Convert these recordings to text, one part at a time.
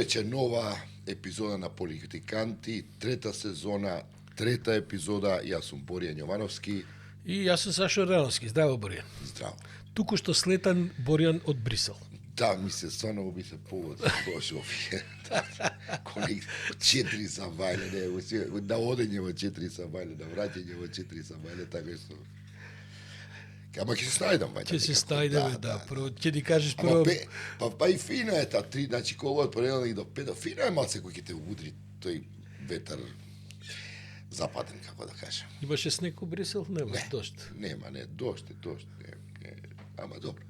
вече нова епизода на Политиканти, трета сезона, трета епизода. Јас сум Боријан Јовановски. И јас сум Сашо Рановски. Здраво, Боријан. Здраво. Туку што слетан Боријан од Брисел. Да, ми се стварно би се повод дошо овие. Коли 4 сабајле, на одење во 4 сабајле, на враќање во 4 сабајле, така што. Ама ќе се снајдам вајде. Ќе се снајдеме, да. Прво ќе ни кажеш Ама прво. па и фина е та 3, значи кога од понеделник до петок, фина е малце кој ќе те удри тој ветар западен, како да кажам. Имаше снег у Брисел? Нема, дошт. Нема, дошт, ама добро.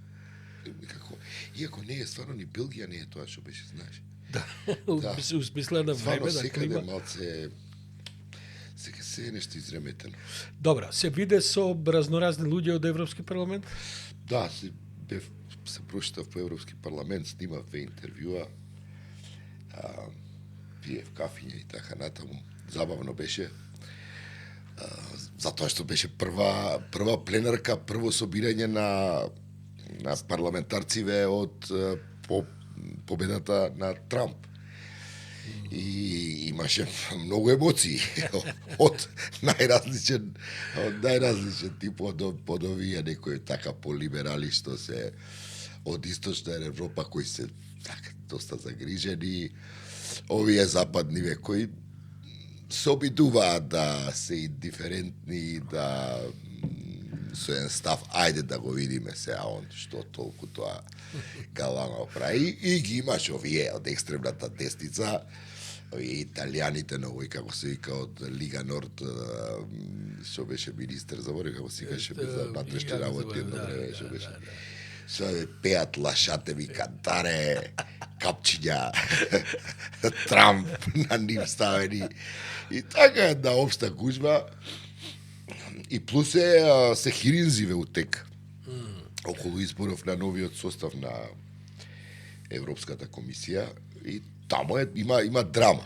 Некако, иако не е стварно ни Белгија не е тоа што беше, знаеш. Да. Усмислена време да клима. Малце се е нешто изреметено. Добра, се виде со разноразни луѓе од Европски парламент? Да, се прошетав по Европски парламент, снимав 2 интервјуа, пиев кафиња и така натаму. Забавно беше, затоа што беше прва пленарка, прво собирање на парламентарциве од победата на Трамп. И имаше многу емоции од најразличен тип од овие некои така полиберали што се од источна Европа кои се така доста загрижени, овие западниве кои се обидуваат да се индиферентни, да со еден став, ајде да го видиме сега он што толку тоа галама прави, и ги имаш овие од екстремната десница, овие италијаните на овој, како се вика, од Лига Норд, што беше министер, заборев како се викаше, без внатрешни работи едно време, што беше. Со пеат лашатеви кантаре, капчиња, Трамп на нив ставени. И така една општа гужба. И плюс се хиринзиве утек околу изборов на новиот состав на Европската комисија. И таму има драма,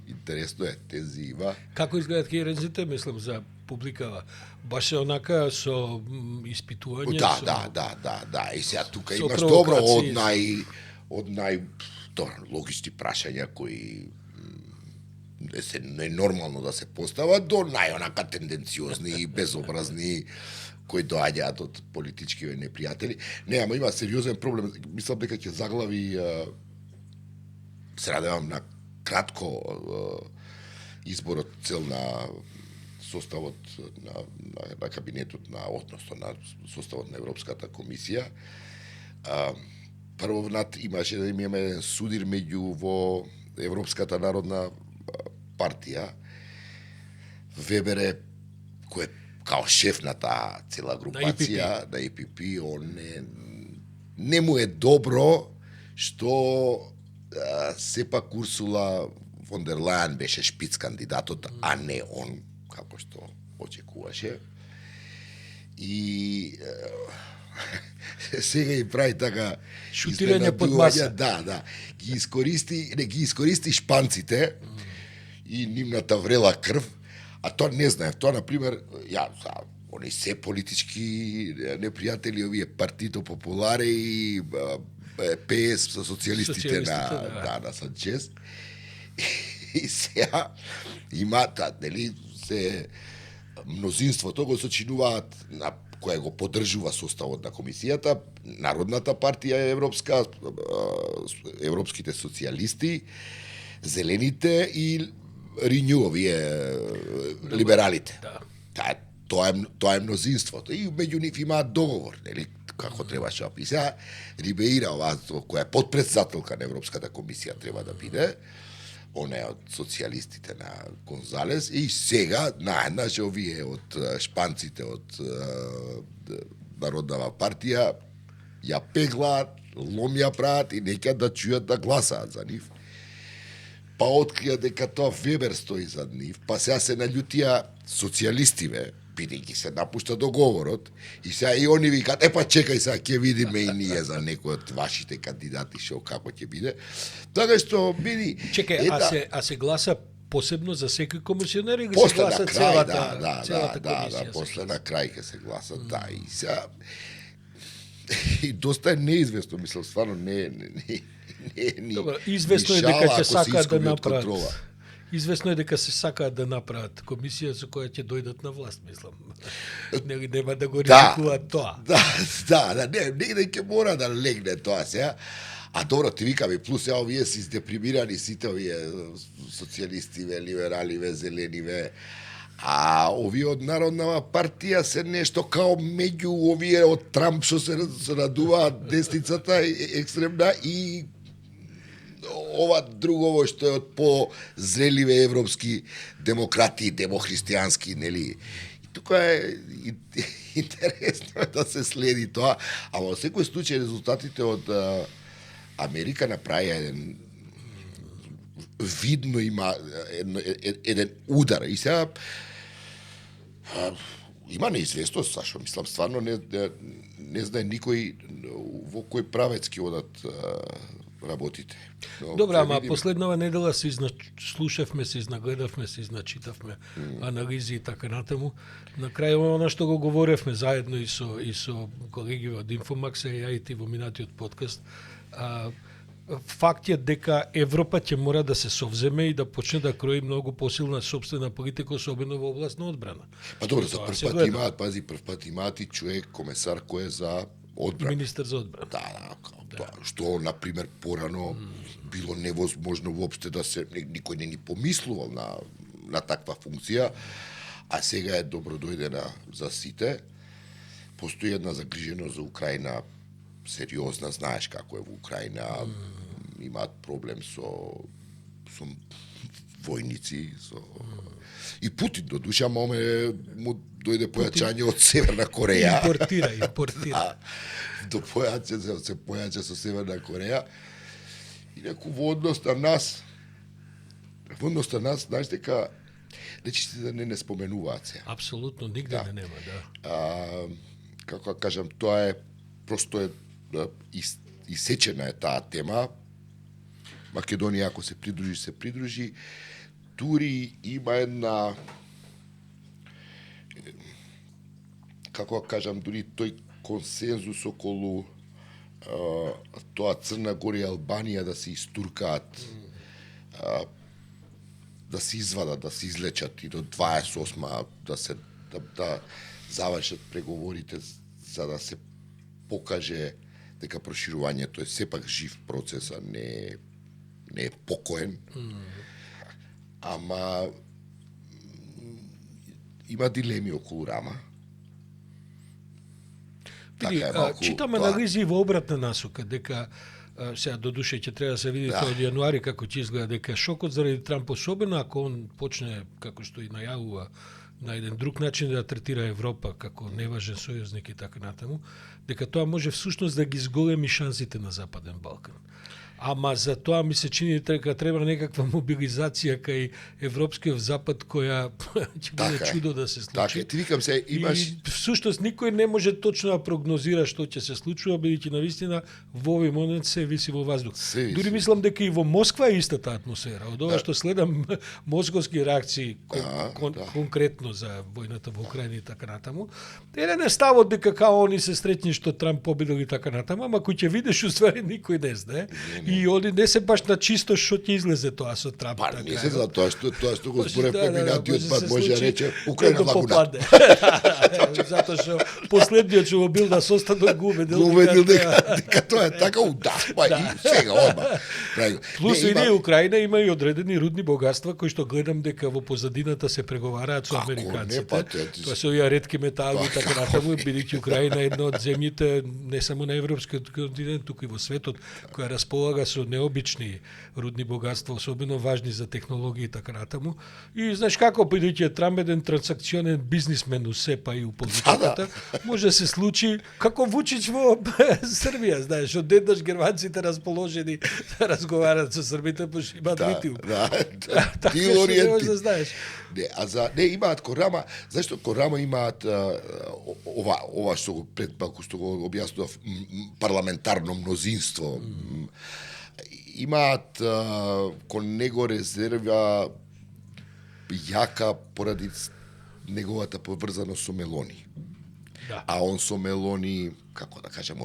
интересно е, тензива. Како изгледат хиринзите, мислам, за публикава? Баш онака со испитување? Да. И сега тука имаш добро од нај логични прашања кои не е нормално да се постават до најонака тенденциозни и безобразни кои доаѓаат од политички непријатели. Не, ама има сериозен проблем. Мислам дека ќе заглави, се надевам на кратко, изборот цел на составот на кабинетот односно на составот на Европската комисија. Прво имаше да имаме еден судир меѓу во Европската народна партија. Вебере, кој е као шеф на таа цела групација, на ЕПП, он не му е добро што сепак Урсула фон дер Лајен беше шпиц кандидатот, а не он, како што очекуваше. И сега и прави така шутирање под маса. Да. Ги искористи шпанците и нивната врела крв, а тоа не знаев. Тоа, например, они се политички непријатели, овие Партито Популаре и ПС со социјалистите на Санчес. И сега имаат, нели, се мнозинството го сочинуваат на која го поддржува составот на комисијата, Народната партија европска, европските социјалисти, зелените и Renew, овие либералите. Да. Тоа е мнозинството. И меѓу нив имаат договор, нели, како требаше да писа. Рибеира, која е подпредседателка на Европската комисија, треба да биде. Она е од социјалистите на Гонзалес. И сега, наеднаш, овие од шпанците од Народната партија ја пеглаат, лом ја прават и неќа да чујат да гласаат за нив. Па открија дека тоа Вебер стои зад нив, па сега се наљутија социјалистиве, бидејќи се напушта договорот, и сега и они викаат, па чекај сега, ќе видиме и ние за некој од вашите кандидати шо како ќе биде. Така што биди... Чекај, а се гласа посебно за секој комисионер или се гласа целата комисија? Да, после на крај ќе се гласа, да, и сега... И доста е неизвестно, мислам, стварно не не е ни, Добро, известно е ни дека шала ќе ако се сакаат да изгуби од направат. контрола. Известно е дека се сакаат да направат комисија со која ќе дојдат на власт, мислам. Нема да го ризикуваат тоа. Да, негде ќе мора да легне тоа сега. А добро, ти викаме, плюс сега овие си издепримирани сите овие социјалистиве, либераливе, зелениве, а овие од Народна партија се нешто као меѓу овие од Трамп што се радуваат десницата екстремна и ова другово што е од по-зреливе европски демократи, демохристијански, нели? И тука е интересно да се следи тоа, ама во секој случај резултатите од Америка направи еден видно има еден удар и сега има неизвестност, Сашо, мислам стварно не знае никој во кој правец ќе одат работите. Добра, ама последнава недела се слушавме, се изнагледавме, се изначитавме анализи и така натаму. На крај она што го говоревме заедно и со колеги од Инфомакс, и ја и ти во минатиот подкаст, факт е дека Европа ќе мора да се совземе и да почне да крои многу посилна собствена политика, особено во област на одбрана. Па добро, за прв пат имаат и човек, комесар кој е за одбрана. Министер за одбрана. Да, што, например, порано било невозможно воопште да се, никој не ни помислувал на таква функција, а сега е добро дојдена за сите. Постои една загриженост за Украина, сериозна, знаеш како е во Украина, имаат проблем со војници, и Путин до душа, му дојде појачање од Северна Кореја. Импортира. Се појача со Северна Кореја. И неку во однос на нас, знаеш дека речите да не споменуваат се. Апсолутно, нигде не нема, да. Како кажам, тоа е просто е исечена е таа тема. Македонија ако се придружи, дури има една, како кажам, дури тој консензус околу тоа Црна Гора и Албанија да се истуркаат, да се извадат, да се излечат и до 28 да завршат преговорите за да се покаже дека проширувањето е сепак жив процес, а не е покоен. Ама има дилеми околу Рама. Види, читам анализи во обратна насока, дека сега до душе ќе треба да се види тоа од јануари како ќе изгледа, дека шокот заради Трамп, особено ако он почне, како што и најавува, на еден друг начин да третира Европа како неважен сојузник и така натаму, дека тоа може всушност да ги зголеми шансите на Западен Балкан. Ама за тоа ми се чини дека треба некаква мобилизација кај Европскиот Запад која ќе биде чудо да се случи. Така, ти викам се, имаш... И всушност никој не може точно да прогнозира што ќе се случува, бидејќи навистина во овој момент се виси во воздух. Дури мислам дека и во Москва е истата атмосфера. Од ова што следам московски реакции конкретно за војната во Украина и така натаму, еден е ставот дека као они се среќни што Трамп победил и така натаму, ама кој ќе видиш уствари никој не знае. И они не се баш на чисто што ќе излезе тоа со Трамп. Па не се за тоа што го зборев поминатиот пат може да рече Украина лагунат. Затоа што последниот што бил на состанок го убедил дека тоа е така удавба и сега одма. Плюс и Украина има и одредени рудни богатства кои што гледам дека во позадината се преговараат со американците. Тоа се овие ретки метали и така натаму, бидејќи Украина е една од земјите не само на европскиот континент, туку и во светот која располага со необични рудни богатства, особено важни за технологии и така натаму. И знаеш како, бидејќи Трамп еден трансакционен бизнисмен усе па и у политиката, може да се случи како Вучич во Србија, знаеш, одеднаш германците расположени да разговарат со србите, пошто имаат литиум. Ти ориентир. Не, имаат Корама, зашто Корама имаат ова што го пред малку што го објаснував, парламентарно мнозинство. Имаат кон него резерва јака поради неговата поврзаност со Мелони. Да. А он со Мелони, како да кажам,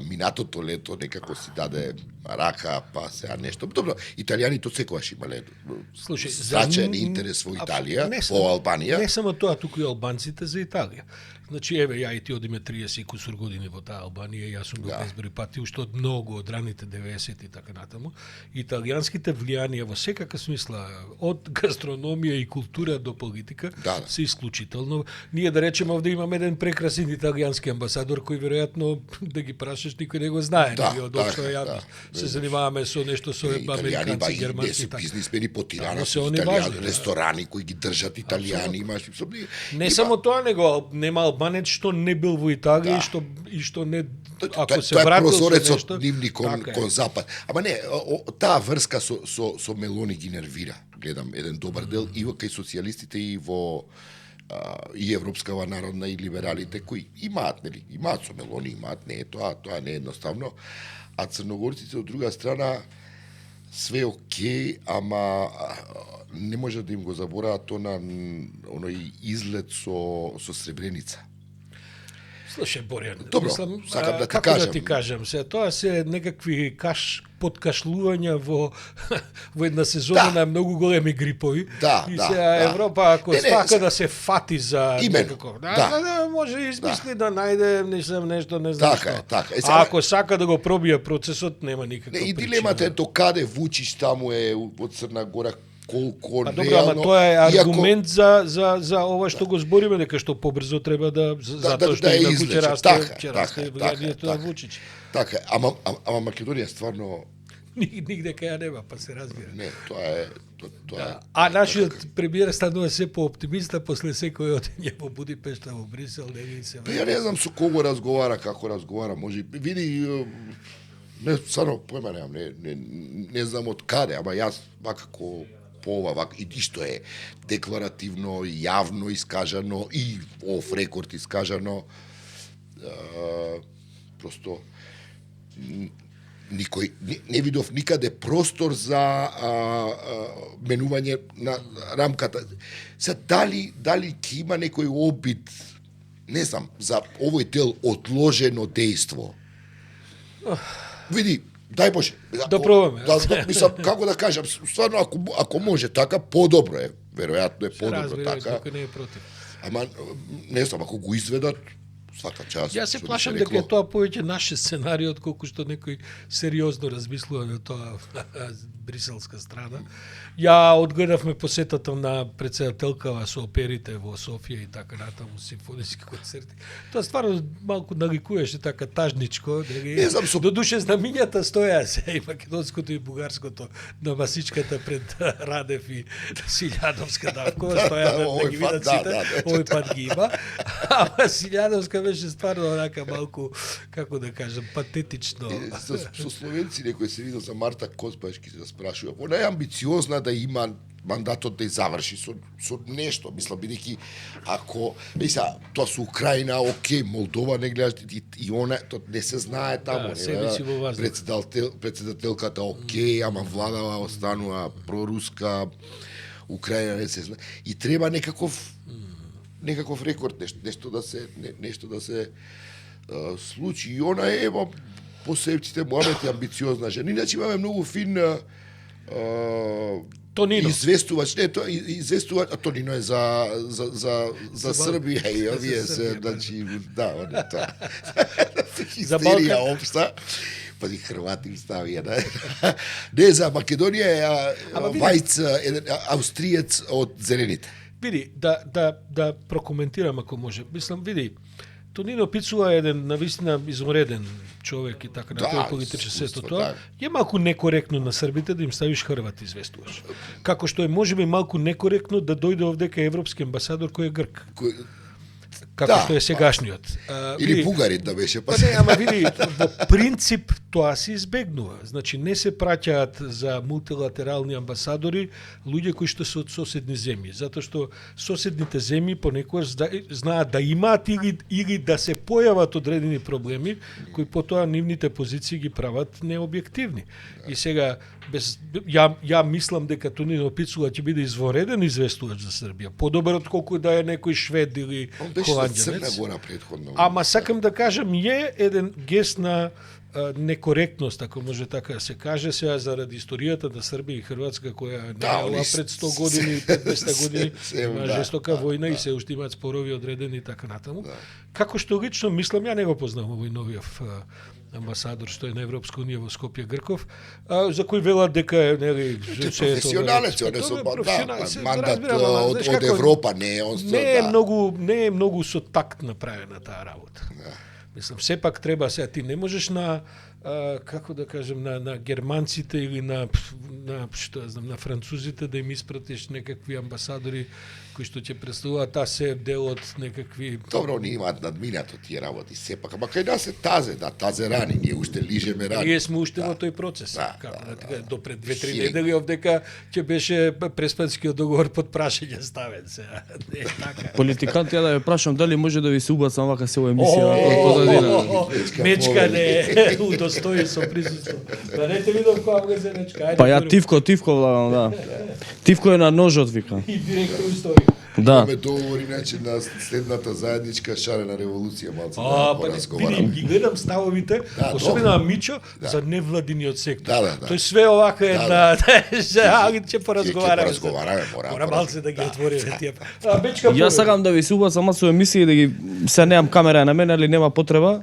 минатото лето некако си даде рака, па сега нешто. Добро, италијаните секогаш имале страчен интерес во Италија, во Албанија. Не само тоа, туку и албанците за Италија. Значи, еве, ја и ти одиме 30 и кусур години во таа Албанија, јас сум бил безброј пати, уште од многу, од раните 90 и така натаму. Италијанските влијанија во секака смисла, од гастрономија и култура до политика, се исклучително. Ние да речеме овде имаме еден прекрасен италијански амбасадор кој веројатно да ги прашаш никој не го знае, од општо се занимаваме со нешто со американци, германци, така. Бизнисмени по Тирана, со италијани, ресторани кои ги држат италијани, имаш не само тоа, него нема албанец што не бил во Италија и што не ако се вратил со нешто. Тоа е нивни кон запад. Ама не, таа врска со Мелони ги нервира. Гледам еден добар дел и кај социјалистите и во и Европскава народна и либералите кои имаат со Мелони, имаат, не е тоа не е едноставно. А црногорците од друга страна све окей, ама не може да им го заборават оној излет со Сребреница. Слушај, Борјан, добро, сакам да ти кажам. Како да ти кажам, тоа се некакви подкашлувања во една сезона на многу големи грипови. И сега Европа, ако сака да се фати за некако, може да измисли да најде нешто, не знам што. Така. А ако сака да го пробија процесот, нема никаква причина. И дилемата е до каде Вучич таму е од Црна Гора, колку реално. Добро, ама тоа е аргумент за ова што го збориме, дека што побрзо треба затоа што и на куќе расте влијанието на Вучич. Така, ама Македонија стварно нигде кај ја нема, па се разбира. Не, тоа е. А нашиот премиер станува се по-оптимиста после секој одење во Будипешта, во Брисел, не ги се. Ја не знам со кого разговара, како разговара, може види не само појма немам, не знам од каде, ама јас вакако по ова и што е декларативно, јавно искажано и оф рекорд искажано, просто никој не видов никаде простор за менување на рамката. Се дали ќе има некој обид, не знам, за овој дел одложено дејство. Види, дај Боже. Да пробаме. Мислам, како да кажам, стварно ако може така, подобро е. Веројатно е подобро така. Никој не е против. Ама не знам, ако го изведат, свака част. Јас се плашам дека е тоа повеќе наше сценарио отколку што некој сериозно размислува на тоа бриселска страна. Ја одгледавме посетата на председателкава со оперите во Софија и така натаму, симфониски концерти. Тоа стварно малку наликуваше така тажничко. Додуше знамињата стоја се и македонското и бугарското на масичката пред Радев и Силјановска Давкова стоја да ги видат сите. Овој пат ги има. Ама Силјановска беше стварно онака малку, како да кажам, патетично. Со словенци некој се видел за Марта Козбашки се спрашува. Она е амбициозна да има мандатот да ја заврши со нешто, мислам, бидејќи ако тоа со Украина, окей, Молдова не гледаш и она тоа не се знае таму, председателката окей, ама владава останува проруска, Украина не се знае и треба некаков рекорд, нешто да се случи и она е по сепците Муамет е амбициозна жена. Иначе имаме многу фин Тонино. Известувач, а Тонино е за Србија и овие се, значи, он е тоа. Истерија општа. Пази Хрвати ставија, не за Македонија е Вајц, австриец од Зелените. Види, да прокоментирам ако може. Мислам, види, Тонино Пицула е еден навистина измореден човек и така на тој политичен сето тоа. Е малку некоректно на србите да им ставиш Хрват известуваш. Како што е можеби малку некоректно да дојде овде кај европски амбасадор кој е грк. Како што е сегашниот. Или бугарин да беше па. Не, ама види, во принцип тоа се избегнува. Значи не се праќаат за мултилатерални амбасадори луѓе кои што се од соседни земји, затоа што соседните земји понекогаш знаат да имаат или да се појават одредени проблеми кои потоа нивните позиции ги прават необјективни. И сега ја мислам дека Тонино Пицула ќе биде извонреден известувач за Србија, подобар отколку да е некој швед или беше за Црна холандјанец. Гора претходно. Ама сакам да кажам, е еден гест на некоректност, ако може така да се каже, сега заради историјата на Србија и Хрватска, која не е пред 100 години, 15 години, има жестока војна и се уште имаат спорови одредени и така натаму. Како што лично мислам, ја не го познавам овој новиот амбасадор што е на Европска унија во Скопје Грков, за кој велат дека е нели професионалец, мандат од Европа не е не е многу со такт направена таа работа. Мислам, сепак треба сега ти не можеш на како да кажем на германците или на што ја знам на французите да им испратиш некакви амбасадори кои што ќе представуваат, таа се дел од некакви. Добро, они имаат надминато тие работи сепак, ама кај нас е тазе рани, ние уште лижеме рани. Ние сме уште во тој процес. До пред 2-3 недели овдека ќе беше Преспанскиот договор под прашање ставен сега. Не е така. Политикант, ја да ве прашам дали може да ви се убацам вака се во емисија од позадина. Мечка не удостои со присуство. Да не те видов која го се мечка. Па ја Тивко влагам, да. Тивко е на ножот, вика. И директор историја. Да. Ме договори иначе на следната заедничка шарена револуција малце да разговарам. Ги гледам ставовите, особено на Мичо за невладиниот сектор. Тој све овака е на ќе поразговараме. Мора малце да ги отвориме тие. Јас сакам да ви се убацам со емисија да ги се немам камера на мене, али нема потреба.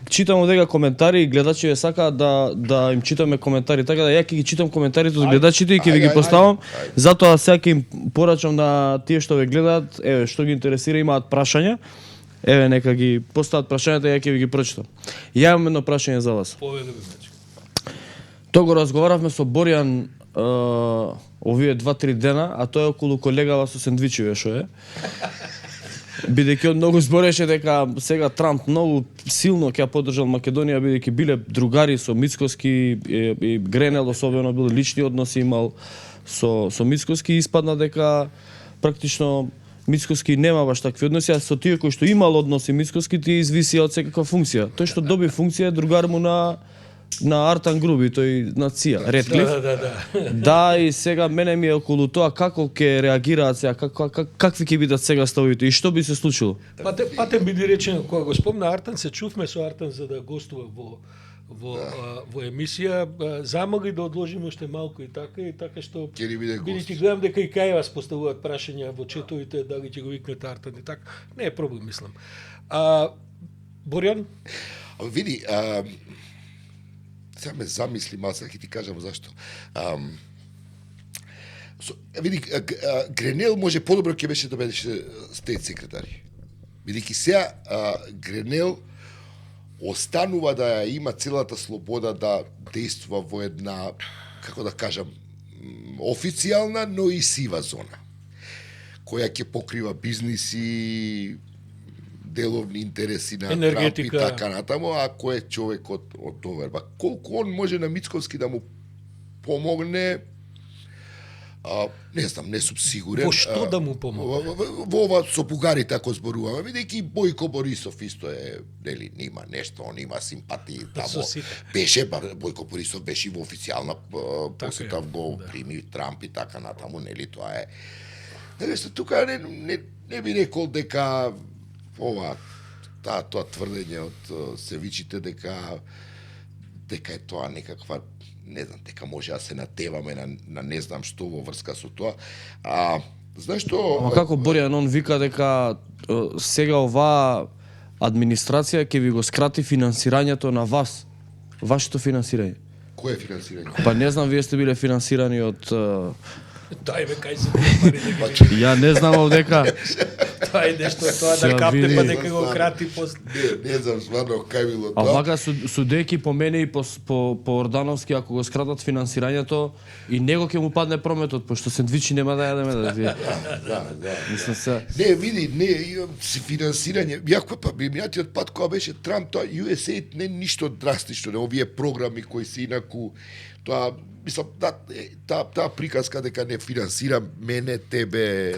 Читам одега коментари и гледачи сакаат да им читаме коментари, така да ја ќе ги читам коментарите од гледачите и ќе ви ги поставам. Затоа сега ќе им порачам на тие што ве гледаат, еве што ги интересира, имаат прашања. Еве нека ги постават прашањата, ја ќе ви ги прочитам. Ја имам едно прашање за вас. Тоа го разговаравме со Боријан овие 2-3 дена, а тоа е околу колегава со сендвичиве што е. Бидејќи од многу збореше дека сега Трамп многу силно ќе поддржал Македонија, бидејќи биле другари со Мицкоски и Гренел, особено бил лични односи имал со Мицкоски, испадна дека практично Мицкоски нема баш такви односи, а со тие кои што имал односи Мицкоски тие извисија од секаква функција. Тој што доби функција е другар му на Артан Груби, тој на ЦИА, Ретклиф. Да, и сега мене ми е околу тоа како ќе реагираат сега, какви ќе бидат сега ставовите и што би се случило? Патем биде речено, кога го спомна Артан, се чувме со Артан за да гостува во емисија, замогли да одложиме уште малку и така што бидејќи гледам дека и кај вас поставуваат прашања во четовите, дали ќе го викнете Артан и така, не е проблем, мислам. Боријан? Види, сега ме замисли малце, ќе ти кажам зашто. Види, Гренел може подобро ќе беше да беше стейт секретари. Бидејќи сега Гренел останува да ја има целата слобода да действува во една, како да кажам, официјална, но и сива зона, која ќе покрива бизниси, деловни интереси на Трамп и така натаму, а кој е човек од доверба. Колку он може на Мицковски да му помогне, не знам, не сум сигурен. Во што да му помогне? Во ова со бугарите ако зборуваме, видејќи Бојко Борисов исто е, нели, има нешто, он има симпатии тамо. Беше Бојко Борисов беше во официјална посета, го прими Трамп и така натаму, нели, тоа е. Нешто тука не би рекол дека тоа тврдење од севичите дека е тоа некаква, не знам, дека може да се натеваме на не знам што во врска со тоа. Знаеш што? Ама како Боријан он вика дека сега оваа администрација ќе ви го скрати финансирањето на вас, вашето финансирање. Кое финансирање? Па не знам, вие сте биле финансирани од Дај бе, кај се пари. Ја не знам овдека. Тоа е нешто, тоа да капне па дека го крати после. Не знам стварно кај било тоа. А вака судејќи по мене и по Ордановски, ако го скратат финансирањето и него ќе му падне прометот, пошто сендвичи нема да јадеме да вие. Да. Мислам се. Не, види, финансирање. Јако па минатиот пат кога беше Трамп, тоа USAID не ништо драстично, не овие програми кои се инаку тоа мислам, таа приказка дека не финансира мене, тебе,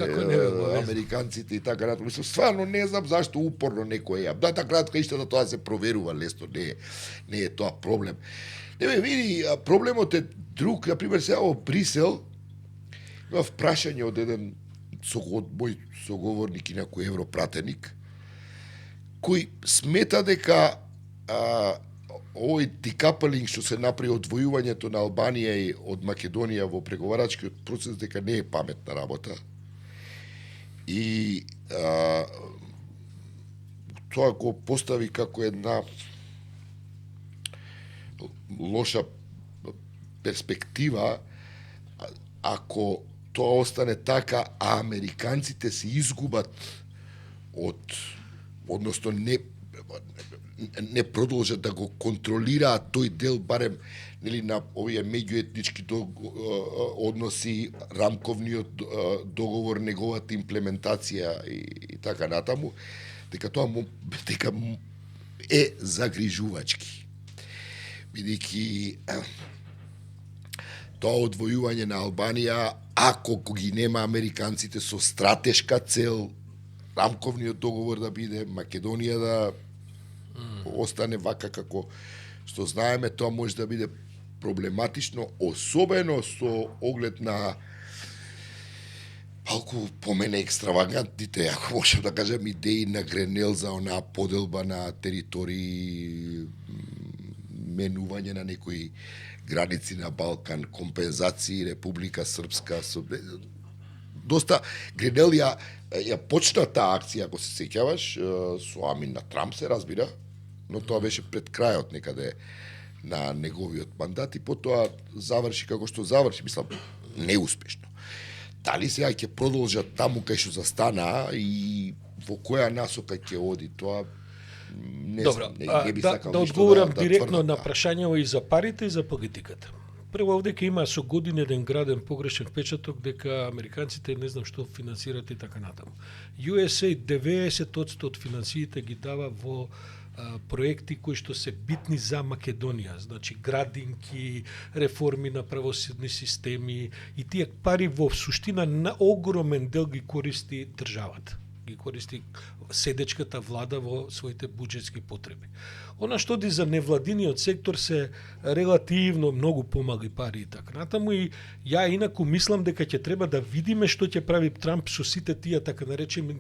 американците и така натаму. Мислам, стварно не знам зашто упорно некој ја. Да, така исто да тоа се проверува лесно, не е тоа проблем. Не бе, види, проблемот е друг, например, сега во Брисел, имав прашање од еден мој соговорник и некој европратеник, кој смета дека овој декапелинг што се направи одвојувањето на Албанија и од Македонија во преговарачкиот процес дека не е паметна работа. И тоа го постави како една лоша перспектива ако тоа остане така, а американците се изгубат односно не продолжат да го контролираат тој дел, барем нели на овие меѓуетнички односи, рамковниот договор, неговата имплементација и така натаму, дека тоа е загрижувачки. Бидејќи тоа одвојување на Албанија, ако ги нема американците со стратешка цел, рамковниот договор да биде, Македонија да остане вака како што знаеме, тоа може да биде проблематично, особено со оглед на малку по мене екстравагантните, ако можам да кажам, идеи на Гренел за онаа поделба на територии, менување на некои граници на Балкан, компензации, Република Српска, доста Гренел ја почна таа акција, ако се сеќаваш, со Амин на Трамп се разбира, но тоа беше пред крајот некаде на неговиот мандат и потоа заврши како што заврши, мислам, неуспешно. Дали сега ќе продолжат таму кај што застанаа и во која насока ќе оди тоа, не знам, не би сакал да одговорам директно на прашањето и за парите и за политиката. Прво овде ќе има со години еден граден погрешен впечаток дека американците не знам што финансираат и така натаму. USA 90% од финансиите ги дава во проекти кои што се битни за Македонија, значи градинки, реформи на правосудни системи и тие пари во суштина на огромен дел ги користи државата. Ги користи седечката влада во своите буџетски потреби. Она што ди за невладиниот сектор се релативно многу помали пари и така натаму и ја инаку мислам дека ќе треба да видиме што ќе прави Трамп со сите тие така наречени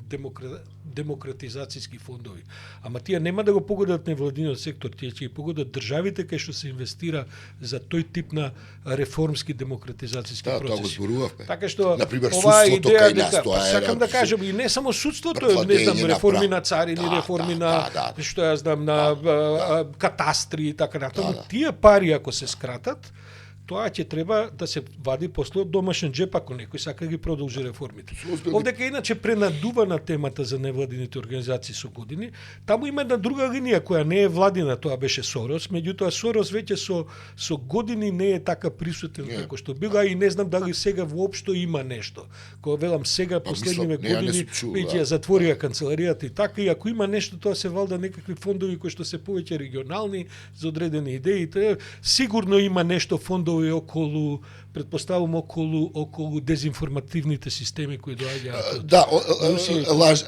демократизацијски фондови. Ама тие нема да го погодат невладиниот сектор, тие ќе ги погодат државите кај што се инвестира за тој тип на реформски демократизацијски процеси. Тоа го зборувавме. Така што например оваа судството идеја кај нас дека тоа е сакам да кажам и не само судството, не знам реформи на царини, реформи на што ја знам на катастри и така натаму. Тие пари ако се скратат, тоа ќе треба да се вади после од домашен джеп ако некој сака ги продолжи реформите. Овде ке иначе пренадувана темата за невладините организации со години, таму има една друга линија која не е владина, тоа беше Сорос, меѓутоа Сорос веќе со години не е така присутен како што била и не знам дали сега воопшто има нешто. Кога велам сега последниве години веќе ја затворија канцеларијата и така, и ако има нешто тоа се валда некакви фондови кои што се повеќе регионални за одредени идеи, сигурно има нешто фондови околу, предпоставувам околу дезинформативните системи кои доаѓаат.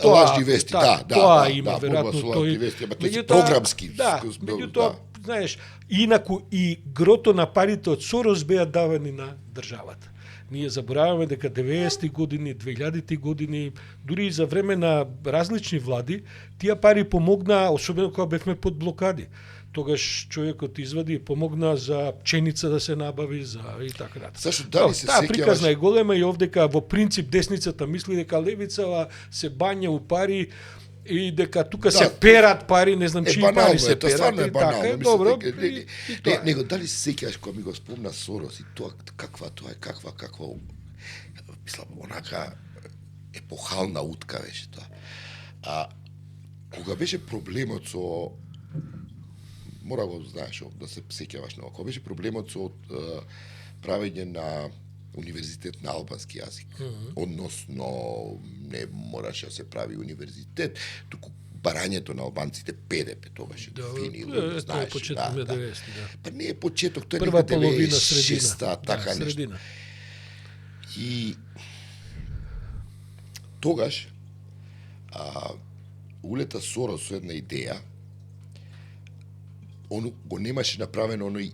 Лажни вести, тоа има веројатно тој програмски. Меѓутоа, знаеш, инаку и грото на парите од Сорос беа давани на државата. Ние забораваме дека 90-ти години, 2000-ти години, дури и за време на различни влади, тие пари помогнаа, особено кога бевме под блокади. Тогаш човекот извади и помогна за пченица да се набави, за и така натаму. Зашто дали се сеќаваш? Таа приказна е голема и овдека во принцип десницата мисли дека левицава се бања у пари и дека тука се перат пари, не знам чии пари се перат. Стварно е банално. Добро. Него дали се сеќаваш кога ми го спомна Сорос и тоа каква мислам онака епохална утка беше тоа. Кога беше проблемот со мора го знаеш да се сеќаваш на кога беше проблемот со правење на универзитет на албански јазик. Односно не мораше да се прави универзитет, туку барањето на албанците ПДП тогаш дефинило, знаеш. Почеток на 90, Па не е почеток, тоа е прва половина, средина, така нешто. И тогаш улета Сорос со една идеја, он го немаше направено оној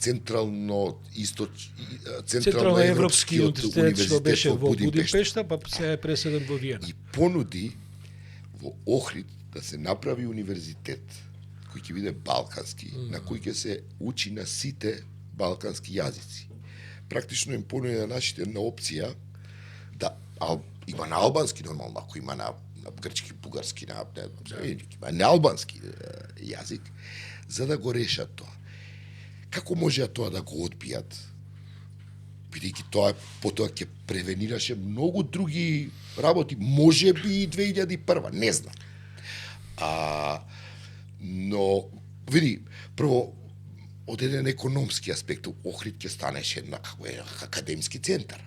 централно-европски универзитет што беше во Будимпешта, па сега е преседен во Виена. И понуди во Охрид да се направи универзитет кој ќе биде балкански, на кој ќе се учи на сите балкански јазици. Практично им понуди на нашите една опција да има на албански нормално, ако има на грчки, бугарски, има на албански јазик, за да го решат тоа. Како може тоа да го одбијат? Бидејќи тоа потоа ќе превенираше многу други работи, може би и 2001, не знам. Но види, прво од еден економски аспект Охрид ќе станеше на академски центар.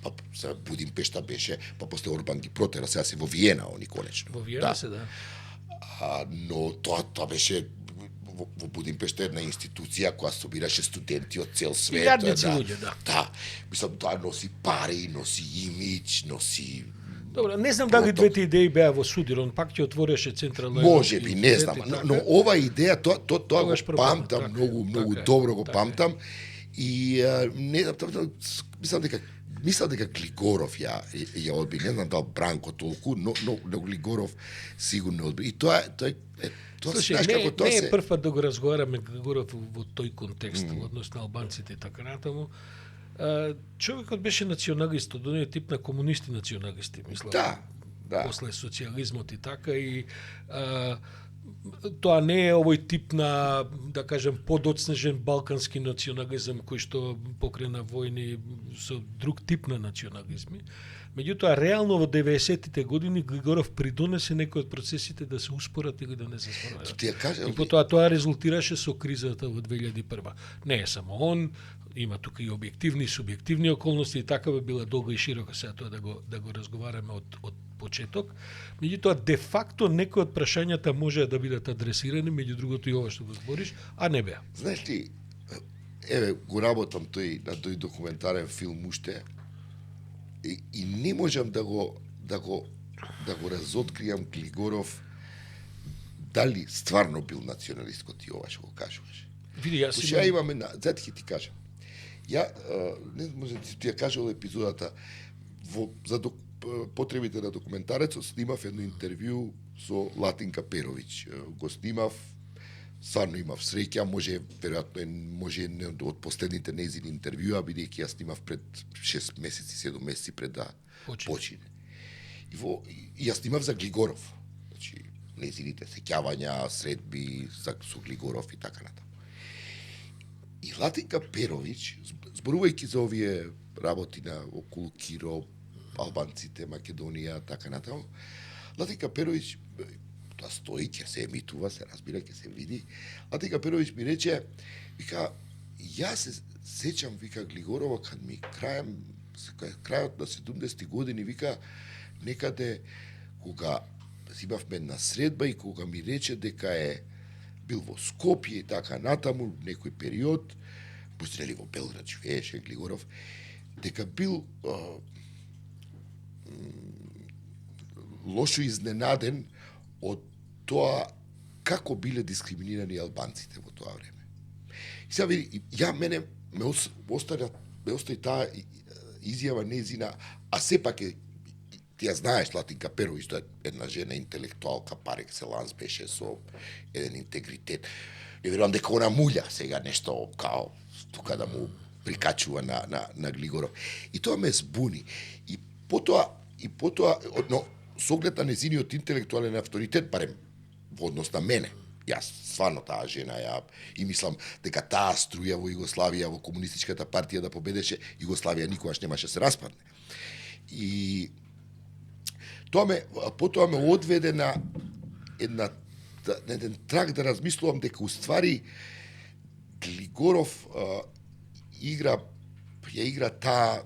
Па за Будимпешта беше, па после Орбан ги протера, сега се во Виена, они конечно. Во Виена се, да. Но тоа беше во Будимпешта една институција која собираше студенти од цел свет. Илјадници луѓе, да. Да, мислам, тоа носи пари, носи имидж, носи... Добро, не знам дали двете идеи беа во судир, он пак ќе отвореше централно... Може би, не знам, но ова идеја, тоа го памтам, многу добро го памтам, и не знам, мислам дека Глигоров ја одби, не знам дали Бранко толку, но Глигоров сигурно одби. И тоа Слушай, не е прв пат да го разговараме Глигоров во тој контекст, односно албанците и така натаму. Човекот беше националист, од оној тип на комунисти националисти, мислам. Да. После социјализмот и така, и тоа не е овој тип на, да кажем, подоцнежен балкански национализам кој што покрена војни со друг тип на национализми. Меѓутоа, реално во 90-тите години Глигоров придонесе некои од процесите да се успорат или да не се спорават. И потоа тоа резултираше со кризата во 2001. Не е само он, има тука и објективни и субјективни околности, и така би била долго и широко сега тоа да го разговараме од почеток. Меѓутоа, де факто некои од прашањата може да бидат адресирани, меѓу другото и ова што го збориш, а не беа. Знаеш ли, еве, го работам на тој документарен филм уште, и не можам да го разоткријам Глигоров дали стварно бил националист кој ти ова што го кажуваш. Види, јас ја имаме зати ќе ти кажам. Ја не може ти ја кажал епизодата за потребите на документарецот снимав едно интервју со Латинка Перовиќ. Го снимав, стварно имав среќа, може од последните нејзини интервјуа, бидејќи ја снимав пред 6 месеци, 7 месеци пред да почине. И ја снимав за Глигоров. Значи, нејзините сеќавања, средби со Глигоров и така натаму. И Латинка Перовиќ, зборувајќи за овие работи на околу Киро, албанците, Македонија, така натаму, Латинка Перовиќ, тоа стои, ќе се емитува, се разбира, ќе се види. Латинка Перовиќ ми рече, вика, јас се сеќам, вика, Глигорова, кад ми крајот на 70-ти години, вика, некаде, кога имавме една средба и кога ми рече дека е бил во Скопје и така натаму, некој период, пустили во Белград, живееше Глигоров, дека бил лошо изненаден од тоа како биле дискриминирани албанците во тоа време. И сега види, мене ме остави таа изјава нејзина, а сепак ти ја знаеш Латинка Перовиќ, тоа е една жена интелектуалка, пар екселанс, беше со еден интегритет. Не верувам дека она муља сега нешто као тука да му прикачува на Глигоров. И тоа ме збуни. И потоа, но со оглед на незиниот интелектуален авторитет, барем во однос на мене, јас стварно таа жена и мислам дека таа струја во Југославија, во комунистичката партија да победеше, Југославија никогаш немаше се распадне. И потоа ме одведе на еден трак да размислувам дека уствари Глигоров ја игра таа,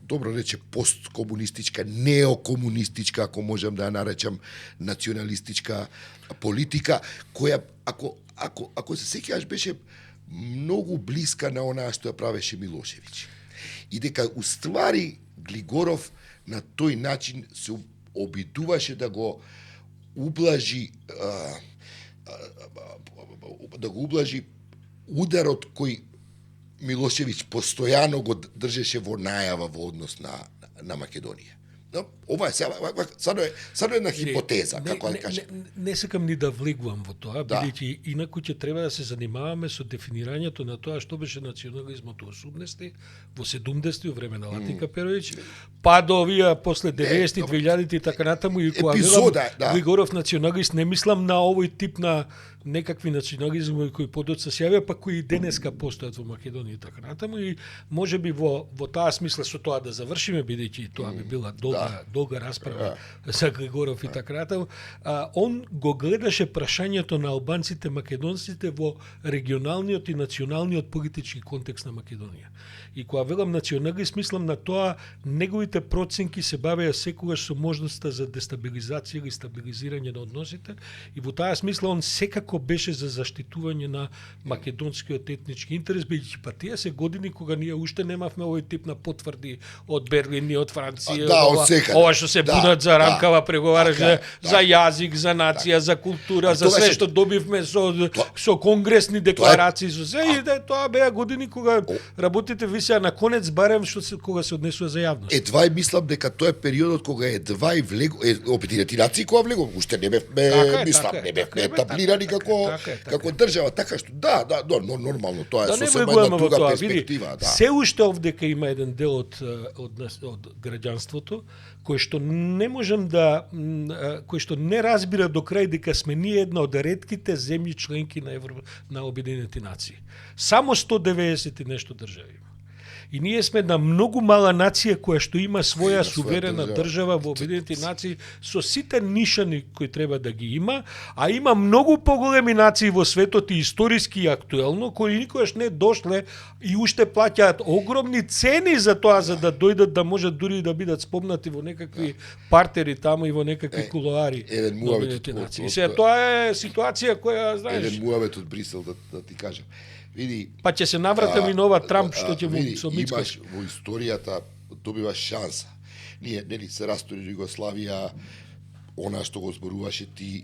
добро рече, посткомунистичка, неокомунистичка, ако можам да ја наречам, националистичка политика, која, ако се сеќаваш, беше многу блиска на онаа што ја правеше Милошевиќ. И дека уствари Глигоров на тој начин се обидуваше да го ублажи ударот кој Милошевиќ постојано го држеше во најава во однос на Македонија. Ова е само една хипотеза, како да кажем. Не сакам ни да влегувам во тоа, бидејќи инаку ќе треба да се занимаваме со дефинирањето на тоа што беше национализмот во 80-ти, во 70-ти, во време на Латика Перовиќ, па до овие после 90-ти, 2000-ти и така натаму, и кога велам Глигоров националист, не мислам на овој тип на некакви национализми кои подоцна се јавија, па кои и денеска постојат во Македонија и така натаму, и можеби во таа смисла со тоа да завршиме, бидејќи тоа би била долга расправа за Григоров и така натаму. Он го гледаше прашањето на албанците, македонците во регионалниот и националниот политички контекст на Македонија. И кога велам националист, мислам на тоа неговите проценки се бавеа секогаш со можноста за дестабилизација или стабилизирање на односите, и во таа смисла он секако беше за заштитување на македонскиот етнички интерес, бидејќи па тие се години кога ние уште немавме овој тип на потврди од Берлин и од Франција, ова што се будат за рамкава преговараше за јазик, за нација, за култура, за све што добивме со конгресни декларации, со се, и тоа беа години кога работите висеа на конец, барем кога се однесува за јавност. Едва мислам дека тоа е периодот кога едва и Обединети нации кога влегува, уште не бевме, мислам, не бевме етаблирани како држава, така што нормално, тоа е сосема една друга перспектива. Се уште овдека има еден дел од граѓанството кој што не можам кој што не разбира до крај дека сме ние една од ретките земји членки на Обединети нации. Само 190 и нешто држави. И ние сме една многу мала нација која што има своја суверена држава во Обединети нации со сите нишани кои треба да ги има, а има многу поголеми нации во светот и историски и актуелно кои никогаш не дошле и уште плаќаат огромни цени за тоа за да дојдат да можат дури да бидат спомнати во некакви партери таму и во некакви кулоари. Еден муавет и се тоа е ситуација која знаеш. Еден муавет од Брисел да ти кажам. Види, па ќе се навратам и нова Трамп што ќе во со Мицкоски. Во историјата добиваш шанса. Ние нели се растори Југославија, она што го зборуваше ти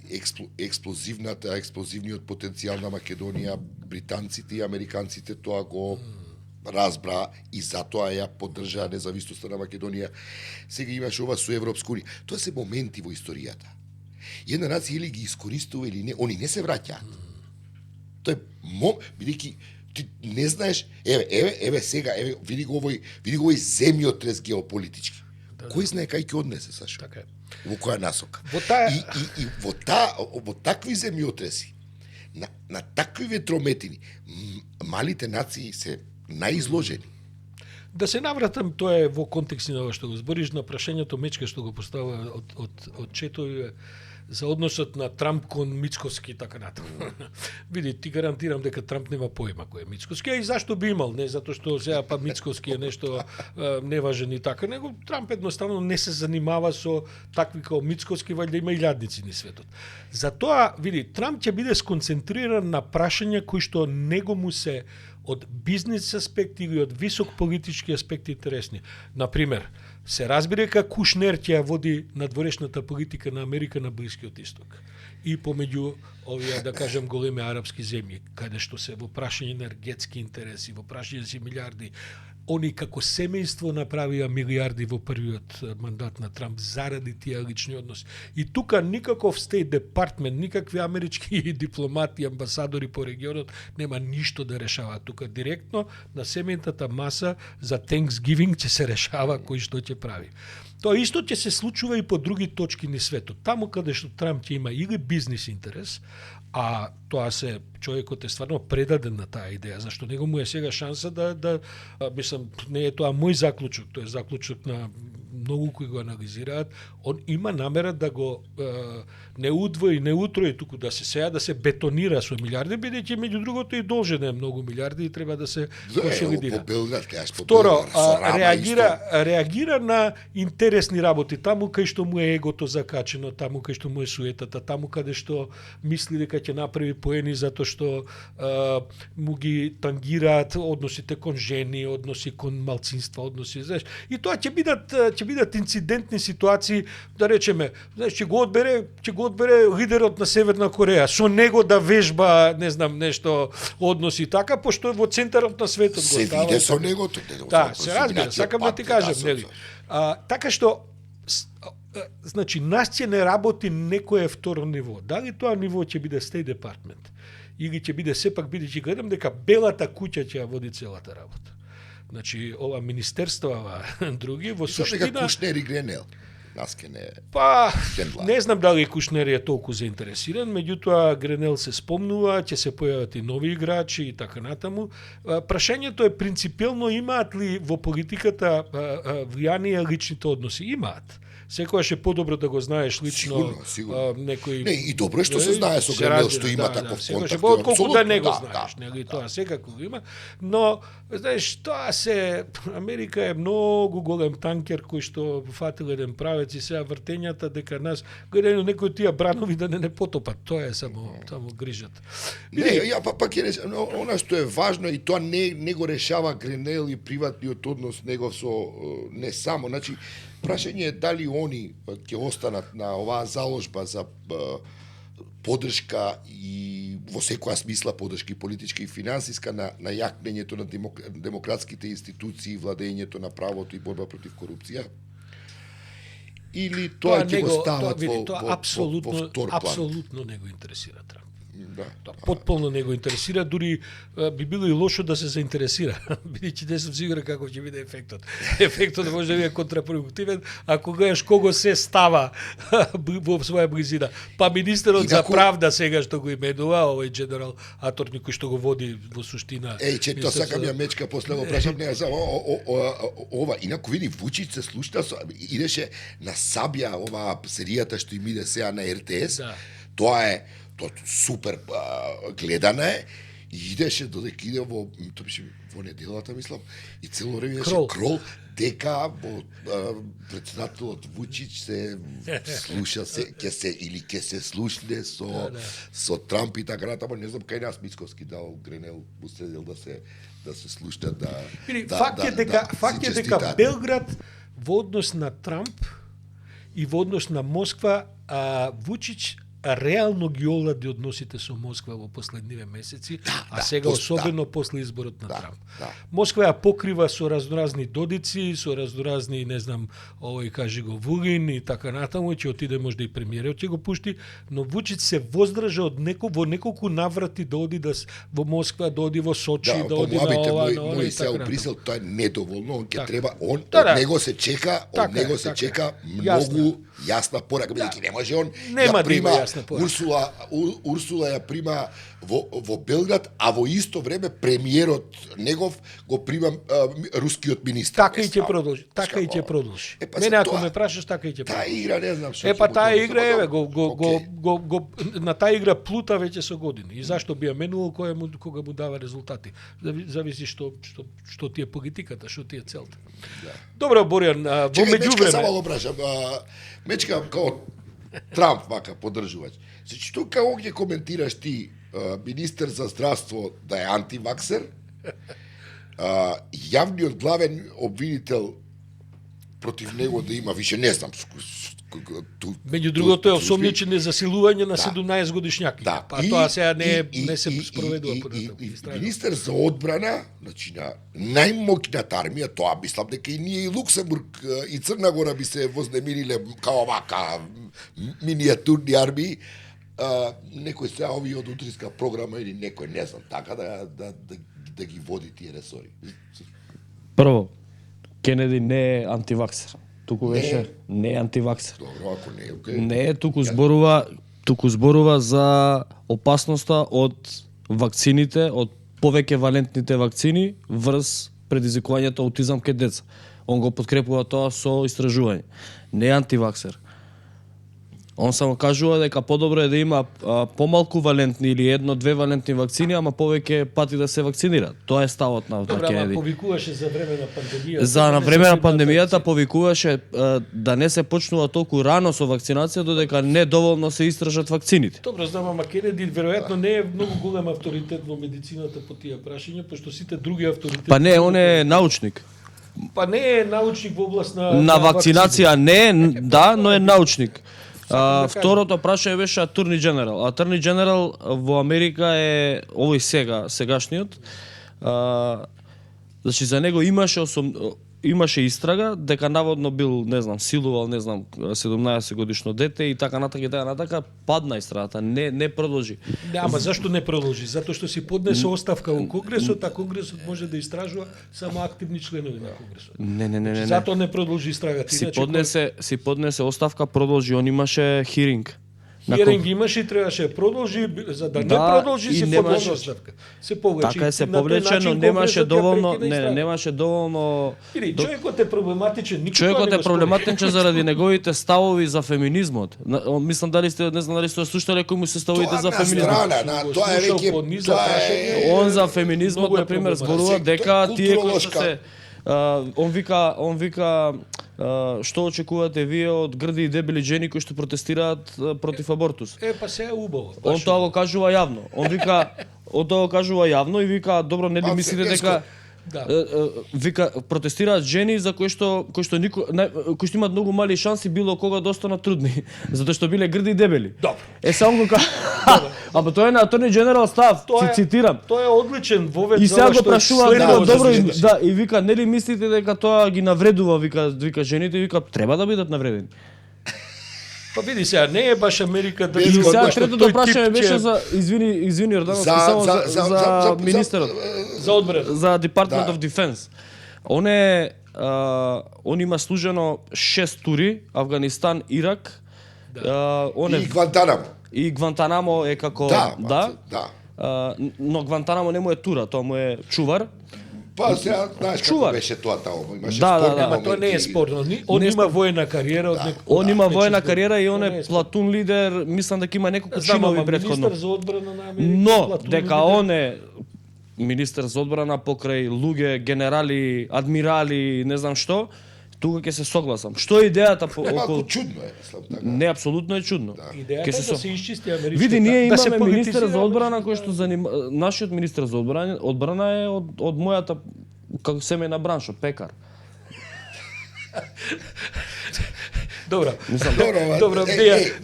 експлозивниот потенцијал на Македонија, британците и американците тоа го разбра и затоа ја поддржаа независноста на Македонија. Сега имаш ова со Европска унија. Тоа се моменти во историјата. Една нација или ги искористува или не, они не се враќаат. Тој бидејќи ти не знаеш, еве сега, види го овој земјотрес геополитички. Кој знае кај ќе однесе, Сашо? Така е. Во која насока? И во такви земјотреси, на такви ветрометини, малите нации се наизложени. Да се навратам, тоа е во контекст на ова што го збориш, на прашањето Мечка што го поставува од Четој за односот на Трамп кон Мицкоски и така натаму. Види, ти гарантирам дека Трамп нема појма кој е Мицкоски, а и зашто би имал, не затоа што сега па Мицкоски е нешто неважен и така, него Трамп едноставно не се занимава со такви како Мицкоски, валјда има илјадници низ светот. Затоа, види, Трамп ќе биде сконцентриран на прашања кои што него му се од бизнес аспект или од висок политички аспект интересни. Например, се разбира дека Кушнер ќе води надворешната политика на Америка на Блискиот исток и помеѓу овие, да кажем, големи арапски земји, каде што се во прашање енергетски интереси, во прашање си милиарди. Они како семејство направија милиарди во првиот мандат на Трамп заради тие лични односи. И тука никаков State Department, никакви амерички дипломати, амбасадори по регионот нема ништо да решава. Тука директно на семејната маса за Thanksgiving ќе се решава кој што ќе прави. Тоа исто ќе се случува и по други точки низ светот. Таму каде што Трамп ќе има или бизнес интерес, а тоа се човекот е стварно предаден на таа идеја, зашто него му е сега шанса да мислам, не е тоа мој заклучок, тоа е заклучок на многу кои го анализираат. Он има намера да го не удвои, не утрои, туку да се сега да се бетонира со милиарди, бидејќи меѓу другото и должен е многу милиарди и треба да се консолидира. Второ, реагира на интересни работи, таму кај што му е егото закачено, таму кај што му е суетата, таму каде што мисли дека ќе направи поени затоа што му ги тангираат односите кон жени, односи кон малцинства, односи, знаеш. И тоа ќе бидат инцидентни ситуации, да речеме, знаеш, ќе го одбере лидерот на Северна Кореја, со него да вежба, не знам, нешто односи така, пошто е во центарот на светот го става. Се виде со него. Да, се разбира, сакам да ти кажам, нели. Така што Значи, нас ќе не работи некое второ ниво. Дали тоа ниво ќе биде State Department или ќе биде сепак, бидејќи гледам дека белата куќа ќе ја води целата работа. Значи, ова министерства, други, во суштина... Зашто Кушнер и Гренел? Нас ке не... Па, не знам дали Кушнер е толку заинтересиран, меѓутоа Гренел се спомнува, ќе се појават и нови играчи и така натаму. Прашањето е принципиелно имаат ли во политиката влијание личните односи? Имаат. Секогаш е подобро да го знаеш лично сигурно. Некој... Не, и добро е што се знае со Гренел, што има таков контакт. Отколку да не го знаеш, нели, тоа секако го има, но знаеш, тоа се Америка е многу голем танкер кој што фатил еден правец и сега вртењата дека нас гледајќи некои тие бранови да не потопат, тоа е само грижат. Не, ја пак ќе речам, она што е важно и тоа не го решава Гренел и приватниот однос негов со не само, значи прашање е дали они ќе останат на оваа заложба за поддршка и во секоја смисла поддршка и политичка и финансиска на јакнењето на демократските институции, владењето на правото и борба против корупција. Или тоа ќе го стават во втор план. Апсолутно не го интересира Трамп. Да. Тоа потполно не го интересира, дури би било и лошо да се заинтересира, бидејќи не сум сигурен каков ќе биде ефектот. Ефектот може да биде контрапродуктивен ако гледаш кого се става во своја близина. Па министерот за правда сега што го именува, овој генерал Аторни кој што го води во суштина. Тоа сакам ја мечка после го прашам не само ова, инаку види Вучич се слушна идеше на Сабја ова серијата што им иде сега на РТС. Да. Тоа е супер гледана е и идеше додека иде во неделата, мислам, и цело време идеше крол, дека во претседателот Вучич се слуша ќе се слушне со Трамп и така натаму, не знам кај нас Мицковски дал Гренел усредил да се слушна факт е дека Белград во однос на Трамп и во однос на Москва Вучич реално ги олади односите со Москва во последниве месеци, сега особено после изборот на Трамп. Москва ја покрива со разноразни додици, со разноразни, не знам, овој кажи го Вугин и така натаму, ќе отиде можда и премиерот ќе го пушти, но Вучич се воздржа од во неколку наврати да оди во Москва, да оди во Сочи, да оди на ова, на ова и така натаму. Брисел, тоа е недоволно, он ќе треба, од него се чека, многу јасна порака, бидејќи не може он ја прима Урсула ја прима во Белград, а во исто време премиерот негов го прима рускиот министр. Така и ќе продолжи. Така и ќе продолжи. Мене ако ме прашаш, така и ќе продолжи. Таа игра не знам што. Таа игра на таа игра плута веќе со години. И зашто би ја менувал кога му дава резултати. Зависи што ти е политиката, што ти е целта. Добро, Боријан, во меѓувреме. Само го прашам. Мечка као Трамп вака поддржувач. Значи, што како ќе коментираш ти министер за здравство да е антиваксер? Јавниот главен обвинител против него да има више не знам. Меѓу другото е осомничење за силување на 17 годишњаки. Па тоа сега не се спроведува понатаму. Министер за одбрана, значи на најмоќната армија, тоа мислам дека и ние и Луксембург и Црна Гора би се вознемириле као вака минијатурни армии. Некој сега овие од утриска програма или некој, не знам, така да ги води тие ресори. Прво, Кенеди не е антиваксер. Туку беше не е антиваксер. Добро, ако не е окей. Не е, туку зборува за опасноста од вакцините, од повеќе валентните вакцини врз предизвикувањето аутизам кај деца. Он го подкрепува тоа со истражување. Не е антиваксер. Он само кажува дека подобро е да има помалку валентни или едно-две валентни вакцини, ама повеќе пати да се вакцинира. Тоа е ставот на Кенеди. Добре, ама повикуваше за време на пандемијата. За време на пандемијата повикуваше да не се почнува толку рано со вакцинација, додека не доволно се истражат вакцините. Добро, знам, ама Кенеди веројатно не е многу голем авторитет во медицината по тие прашања, пошто сите други авторитети... Па не, он е научник. Па не е научник во област на вакцинација, не, да, но е научник. Второто прашање беше Атторни Дженерал. Атторни Дженерал во Америка е овој сегашниот. Значи за него имаше имаше истрага дека наводно бил, не знам, силувал, не знам, 17 годишно дете и така натака, падна истрагата, не продолжи. Не, ама зашто не продолжи? Затоа што си поднесе оставка во Конгресот, а Конгресот може да истражува само активни членови на Конгресот. Не. Затоа не продолжи истрагата. Си поднесе оставка, продолжи, он имаше хиринг. Хиринг имаше и требаше да продолжи, за да не продолжи се повлече оставка. Се повлече. Така се повлече, но немаше доволно, немаше доволно. Човекот е проблематичен, Човекот е проблематичен заради неговите ставови за феминизмот. Мислам дали сте, не знам дали сте слушнале кои му се ставовите за феминизмот. Тоа е веќе Он за феминизмот на пример зборува дека тие кои што се он вика што очекувате вие од грди и дебели жени кои што протестираат против абортус? Па се е убаво. Он тоа го кажува јавно. Он тоа го кажува јавно и вика добро нели мислите дека вика протестираат жени за кои што имаат многу мали шанси било кога да останат трудни, затоа што биле грди и дебели. Само го Ама тоа е на Attorney General став, цитирам. Тоа е одличен вовед за што го прашува добро и вика нели мислите дека тоа ги навредува вика жените, вика треба да бидат навредени. Па види сега, не е баш Америка да... И сега третото прашање беше за, извини Јордановски, само за министерот. За одбрана. За Department of Defense. Он има служено 6 тури, Афганистан, Ирак, и Гвантанамо. И Гвантанамо е како... Но Гвантанамо не му е тура, тоа му е чувар. Па сега знаеш како беше тоа таму, имаше спорни моменти. Тоа не е спорно. Он има воена кариера од Он има воена кариера и он е платун лидер, мислам дека има неколку чинови претходно. Министер за одбрана на Америка. Но дека он е министер за одбрана покрај луѓе, генерали, адмирали, не знам што, тука ќе се согласам. Што е идејата околу чудно е, така. Не, апсолутно е чудно. Идејата е да се исчисти америчката. Види, ние имаме министер за одбрана кој што нашиот министер за одбрана е од мојата како семејна бранша, пекар. Добро,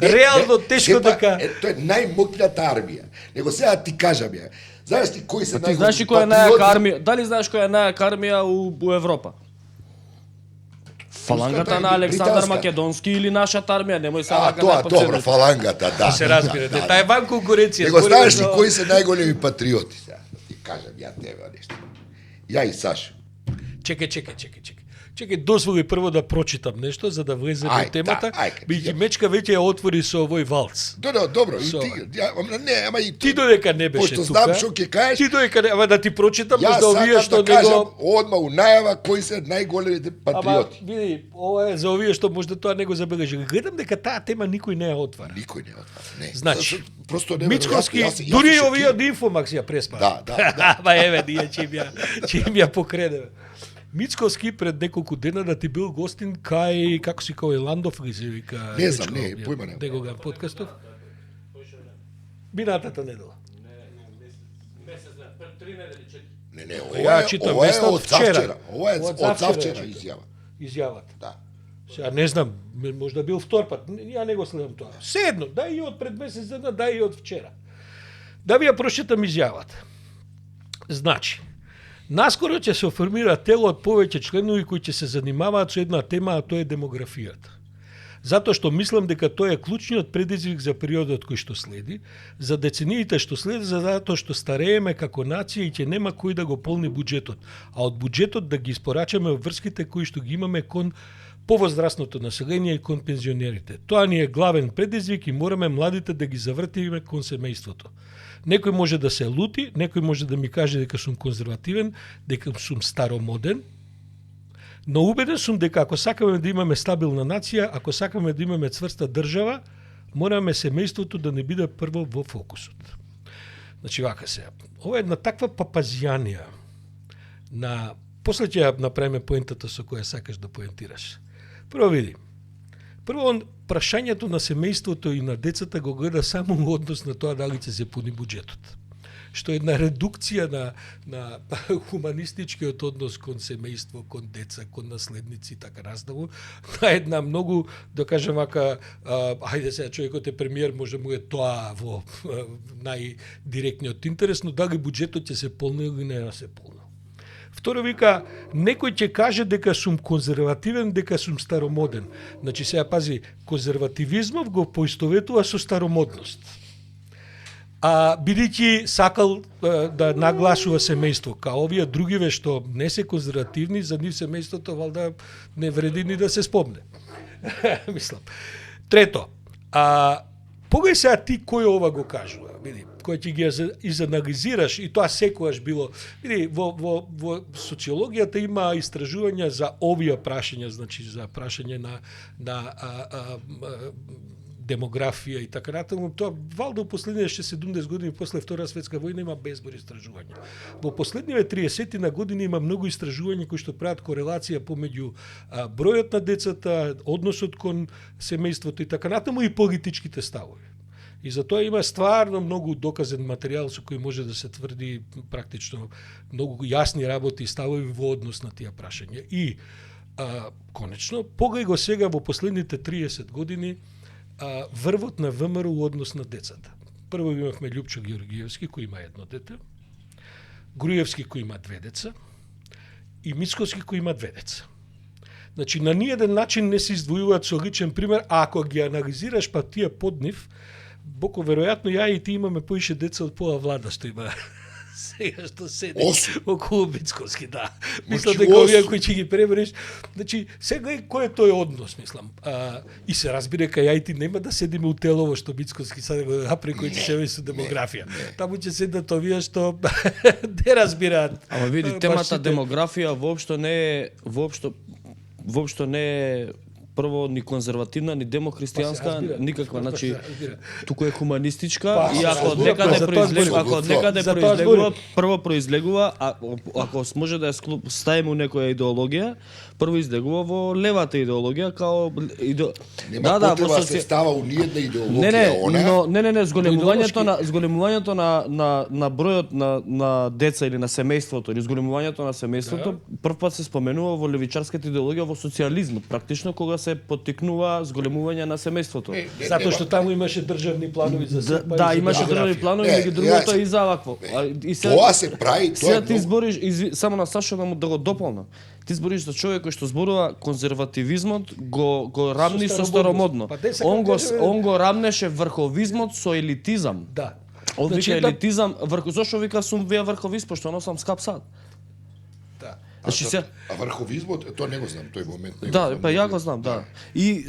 реално тешко дека тоа е најмокната армија. Него сега ти кажам ја. Знаеш ти кои се најголеми? Ти знаеш која е најака армија? Дали знаеш која е најака армија у Европа? Фалангата на Александар Македонски или нашата армија, немој сега да тоа добро, фалангата, да. Се разбира, таа е ван конкуренција. Него знаеш ли кои се најголеми патриоти сега? Ти кажам ја тебе нешто. Ја и Сашо. Чекај, дозволи прво да прочитам нешто за да влезе во темата. Бијќи Мечка веќе ја отвори со овој валц. Добро, и ти, ама и ти додека не беше тука. Пошто знам што ќе кажеш. Ти додека ама да ти прочитам за овие што него. Јас сакам да кажам одма у најава кои се најголемите патриоти. Ама види, ова е за овие што можда тоа не го забележи. Гледам дека таа тема никој не ја отвара. Не. Значи, просто не Мицкоски, дури овие од Инфомакс ја преспаа. Да. Ама еве ние чим ја покредеме. Мицкоски пред неколку дена да ти бил гостин кај, како си кај Ландов ли се вика? Не знам, појма не. Некога подкастов? Минатата недела. Месец, пред 3 недели, 4. Не, ова е од завчера. Ова е од завчера изјавата. Да. Сега не знам, можда бил втор пат, ја не го следам тоа. Седно, дај и од пред месец дена, дај и од вчера. Да ви ја прочитам изјавата. Значи, наскоро ќе се оформира тело од повеќе членови кои ќе се занимаваат со една тема, а тоа е демографијата. Затоа што мислам дека тоа е клучниот предизвик за периодот кој што следи, за децениите што следи, затоа што старееме како нација и ќе нема кој да го полни буџетот, а од буџетот да ги испорачаме врските кои што ги имаме кон повозрастното население и кон пензионерите. Тоа ни е главен предизвик и мораме младите да ги завртиме кон семејството. Некој може да се лути, некој може да ми каже дека сум конзервативен, дека сум старомоден, но убеден сум дека ако сакаме да имаме стабилна нација, ако сакаме да имаме цврста држава, мораме семејството да не биде прво во фокусот. Значи вака се. Ова е една таква папазијанија на... После ќе ја направиме поентата со која сакаш да поентираш. Прво види. Прво, прашањето на семејството и на децата го гледа само во однос на тоа дали ќе се пуни буџетот. Што е една редукција на хуманистичкиот однос кон семејство, кон деца, кон наследници и така наставо, на една многу, да кажем вака, ајде сега човекот е премиер, може му е тоа во најдиректниот интерес, но дали буџетот ќе се полни или не се полни. Второ вика, некој ќе каже дека сум конзервативен, дека сум старомоден. Значи сега пази, конзервативизмов го поистоветува со старомодност. А бидејќи сакал да нагласува семејство, као овие другиве што не се конзервативни, за нив семејството валда не вреди ни да се спомне. Мислам. Трето, погај сега ти кој ова го кажува, види, кој ќе ги изанализираш, и тоа секогаш било, види, во социологијата има истражувања за овие прашања, значи за прашање на демографија и така натаму, тоа валда во последните 70 години после Втора светска војна има безброј истражувања. Во последниве 30 на години има многу истражувања кои што прават корелација помеѓу бројот на децата, односот кон семејството и така натаму и политичките ставови. И затоа има стварно многу доказен материјал со кој може да се тврди практично многу јасни работи и ставови во однос на тие прашања. И конечно, погај го сега во последните 30 години врвот на ВМРО у однос на децата. Прво имавме Љупчо Георгиевски кој има едно дете, Груевски кој има 2 деца и Мицковски кој има 2 деца. Значи на ниеден начин не се издвојуваат со личен пример, а ако ги анализираш па тие под нив, Боко веројатно ја и ти имаме поише деца од пола влада што има сега што седи околу Мицковски, да. Мислам дека овие кои ќе ги пребориш, значи сега и кој е тој однос, мислам. И се разбира дека ја и ти нема да седиме у телово што Мицковски сега го направи кој ќе се со демографија. Таму ќе седат овие што не разбираат. Ама види, темата демографија воопшто не е прво ни конзервативна, ни демохристијанска, никаква, значи туку е хуманистичка и ако од некаде произлегува, прво произлегува, ако може да ја ставиме у некоја идеологија, прво излегува во левата идеологија као нема потреба се става у ниедна идеологија, зголемувањето на бројот на деца или на семејството, или зголемувањето на семејството, првпат се споменува во левичарската идеологија во социјализмот, практично кога се поттикнува зголемување на семејството. Затоа што таму имаше државни планови за се. Да, имаше државни планови, меѓу другото и за вакво. Тоа се прави, тоа сега ти збориш, само на Сашо да го дополнам. Ти збориш за човек кој што зборува конзервативизмот го рамни со старомодно. Он го рамнеше врховизмот со елитизам. Да. Он вика елитизам, зошто вика сум вија врховист, пошто носам скап сад. Да. А врховизмот, тоа не го знам, тој момент не го да, знам. па ја го знам, да. И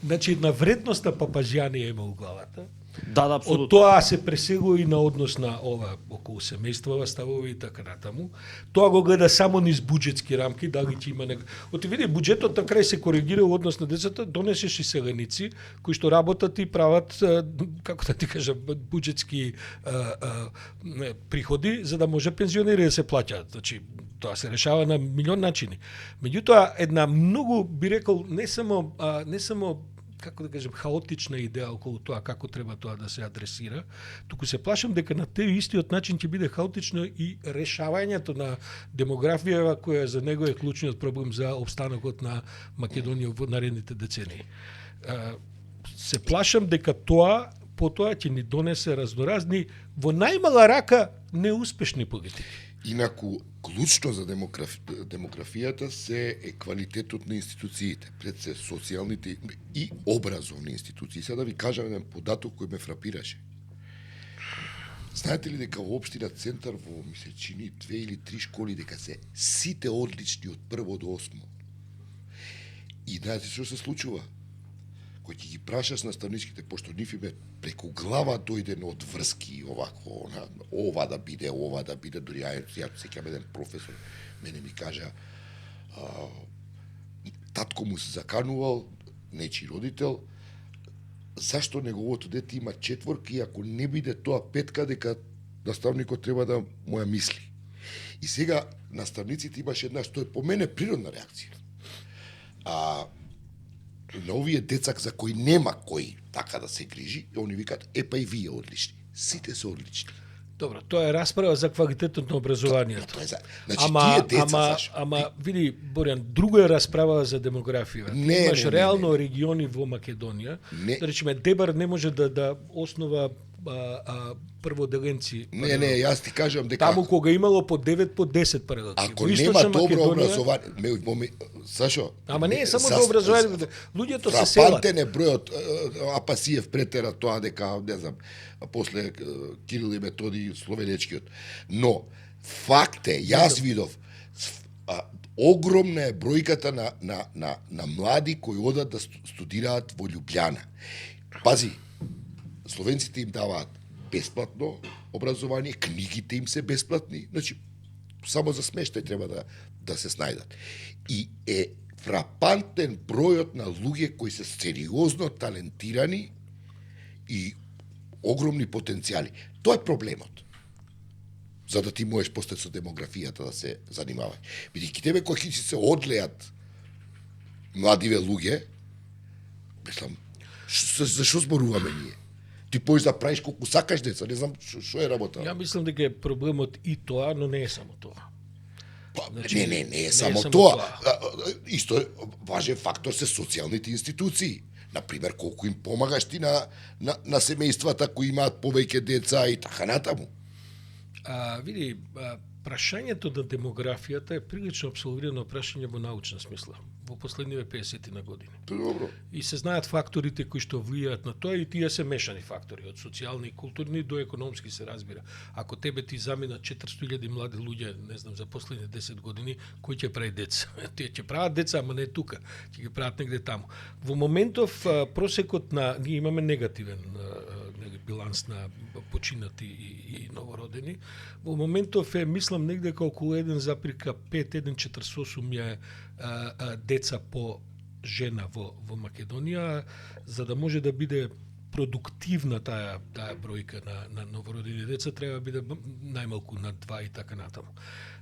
значи една вредност на папажјанија има у главата. Да, апсолутно. Од тоа се преселува и на однос на ова околу семејствова ставови и така натаму. Тоа го гледа само низ буџетски рамки, дали ќе има Оти види, буџетот на крај се коригира во однос на децата, донесеш и селеници кои што работат и прават, како да ти кажам, буџетски приходи за да може пензионери да се плаќаат. Значи, тоа се решава на милион начини. Меѓутоа, една многу би рекол не само како да кажем, хаотична идеја околу тоа како треба тоа да се адресира, туку се плашам дека на тој истиот начин ќе биде хаотично и решавањето на демографија која за него е клучниот проблем за опстанокот на Македонија во наредните децении. Се плашам дека тоа потоа ќе ни донесе разноразни во најмала рака неуспешни политики. Инаку, клучно за демографијата се е квалитетот на институциите, пред се социјалните и образовни институции. Сега да ви кажам еден податок кој ме фрапираше. Знаете ли дека во општина Центар во Мисечини 2 или 3 школи дека се сите одлични од 1 до 8. И знаете што се случува? Кој ќе ги прашаш наставничките, пошто нив име преку глава дојдено од врски овакво, ова да биде, дури ја сеќавам еден професор, мене ми кажа, татко му се заканувал, нечи родител, зашто неговото дете има 4 и ако не биде тоа 5, дека наставникот треба да му ја мисли. И сега наставниците имаше една, што е по мене природна реакција. На овие деца за кои нема кој така да се грижи, и они викаат, епа и вие одлични. Сите се одлични. Добро, тоа е расправа за квалитетот на образованието. Значи, тие деца, ама, види, Борјан, друго е расправа за демографија. Имаш реално региони во Македонија, да речеме, Дебар не може да основа прводеленци. Не, јас ти кажам дека таму кога имало по 9 по 10 паралелки. ако нема добро образование, Сашо? Ама не е само до образование, луѓето се селат. Фрапантен е бројот, Апасиев претера тоа дека, не знам, после Кирил и Методи словенечкиот. Но факт е, јас видов, огромна е бројката на млади кои одат да студираат во Љубљана. Пази, словенците им даваат бесплатно образование, книгите им се бесплатни, значи само за смештај треба да се снајдат. И е фрапантен бројот на луѓе кои се сериозно талентирани и огромни потенцијали. Тоа е проблемот. За да ти можеш после со демографијата да се занимаваш. Бидејќи тебе кои ќе се одлеат младиве луѓе, мислам, за што зборуваме ние? Ти поиш да правиш колку сакаш деца, не знам што е работа. Ја мислам дека е проблемот и тоа, но не е само тоа. Значи, не е само тоа. Исто важен фактор се социјалните институции. Например, колку им помагаш ти на семејствата кои имаат повеќе деца и така натаму. Види, прашањето на демографијата е прилично абсолвирано прашање во научна смисла во последниве 50 на години. Добро. И се знаат факторите кои што влијаат на тоа и тие се мешани фактори, од социјални и културни до економски се разбира. Ако тебе ти замина 400.000 млади луѓе, не знам, за последни 10 години, кој ќе прави деца? Тие ќе прават деца, ама не тука, ќе ги прават негде таму. Во моментов просекот на ние имаме негативен биланс на починати и новородени. Во моментов е, мислам, негде околу 1,5, 1,48 е деца по жена во Македонија, за да може да биде продуктивна таа бројка на новородени деца, треба да биде најмалку на 2 и така натаму.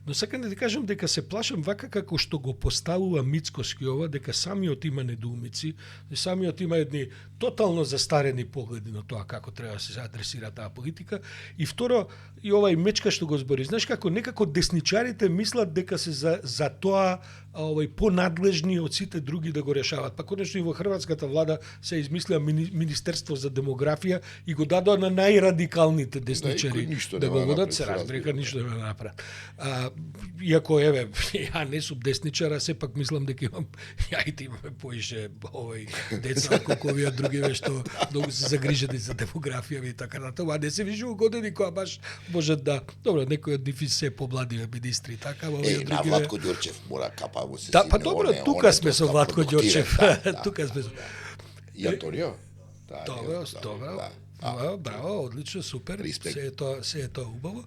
Но сакам да ти кажам дека се плашам вака како што го поставува Мицкоски ова, дека самиот има недоумици, самиот има едни тотално застарени погледи на тоа како треба да се адресира таа политика. И второ, и овај Мечка што го збори, знаеш како некако десничарите мислат дека се за тоа понадлежни од сите други да го решават. Па конечно и во хрватската влада се измислија Министерство за демографија и го дадоа на најрадикалните десничари да го водат, се разбрека ништо не направат. Иако еве, ја не сум десничар, а сепак мислам дека имам, ја и ти имаме поише деца колку овие другиве што многу се загрижени за демографија и така натаму, а не се вижу години која баш може да, добро, некој од нив се побладиве министри, така, ама овие другиве. На Владко Ѓорчев мора капа му се. Да, па добро, тука сме со Владко Ѓорчев. Тука сме. И Антонио? Добро. Браво, одлично, супер. Се е тоа убаво.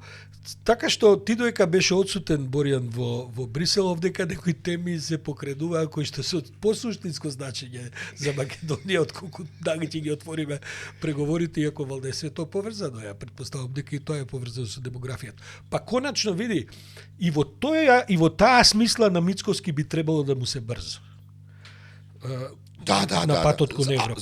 Така што ти доека беше одсутен Боријан во Брисел, овдека некои теми се покредуваа кои што се од посуштинско значење за Македонија, отколку дали ќе ги отвориме преговорите, иако валде се тоа поврзано. Ја претпоставам дека и тоа е поврзано со демографијата. Па конечно види, и во таа смисла на Мицкоски би требало да му се брзо. На патот кон Европа.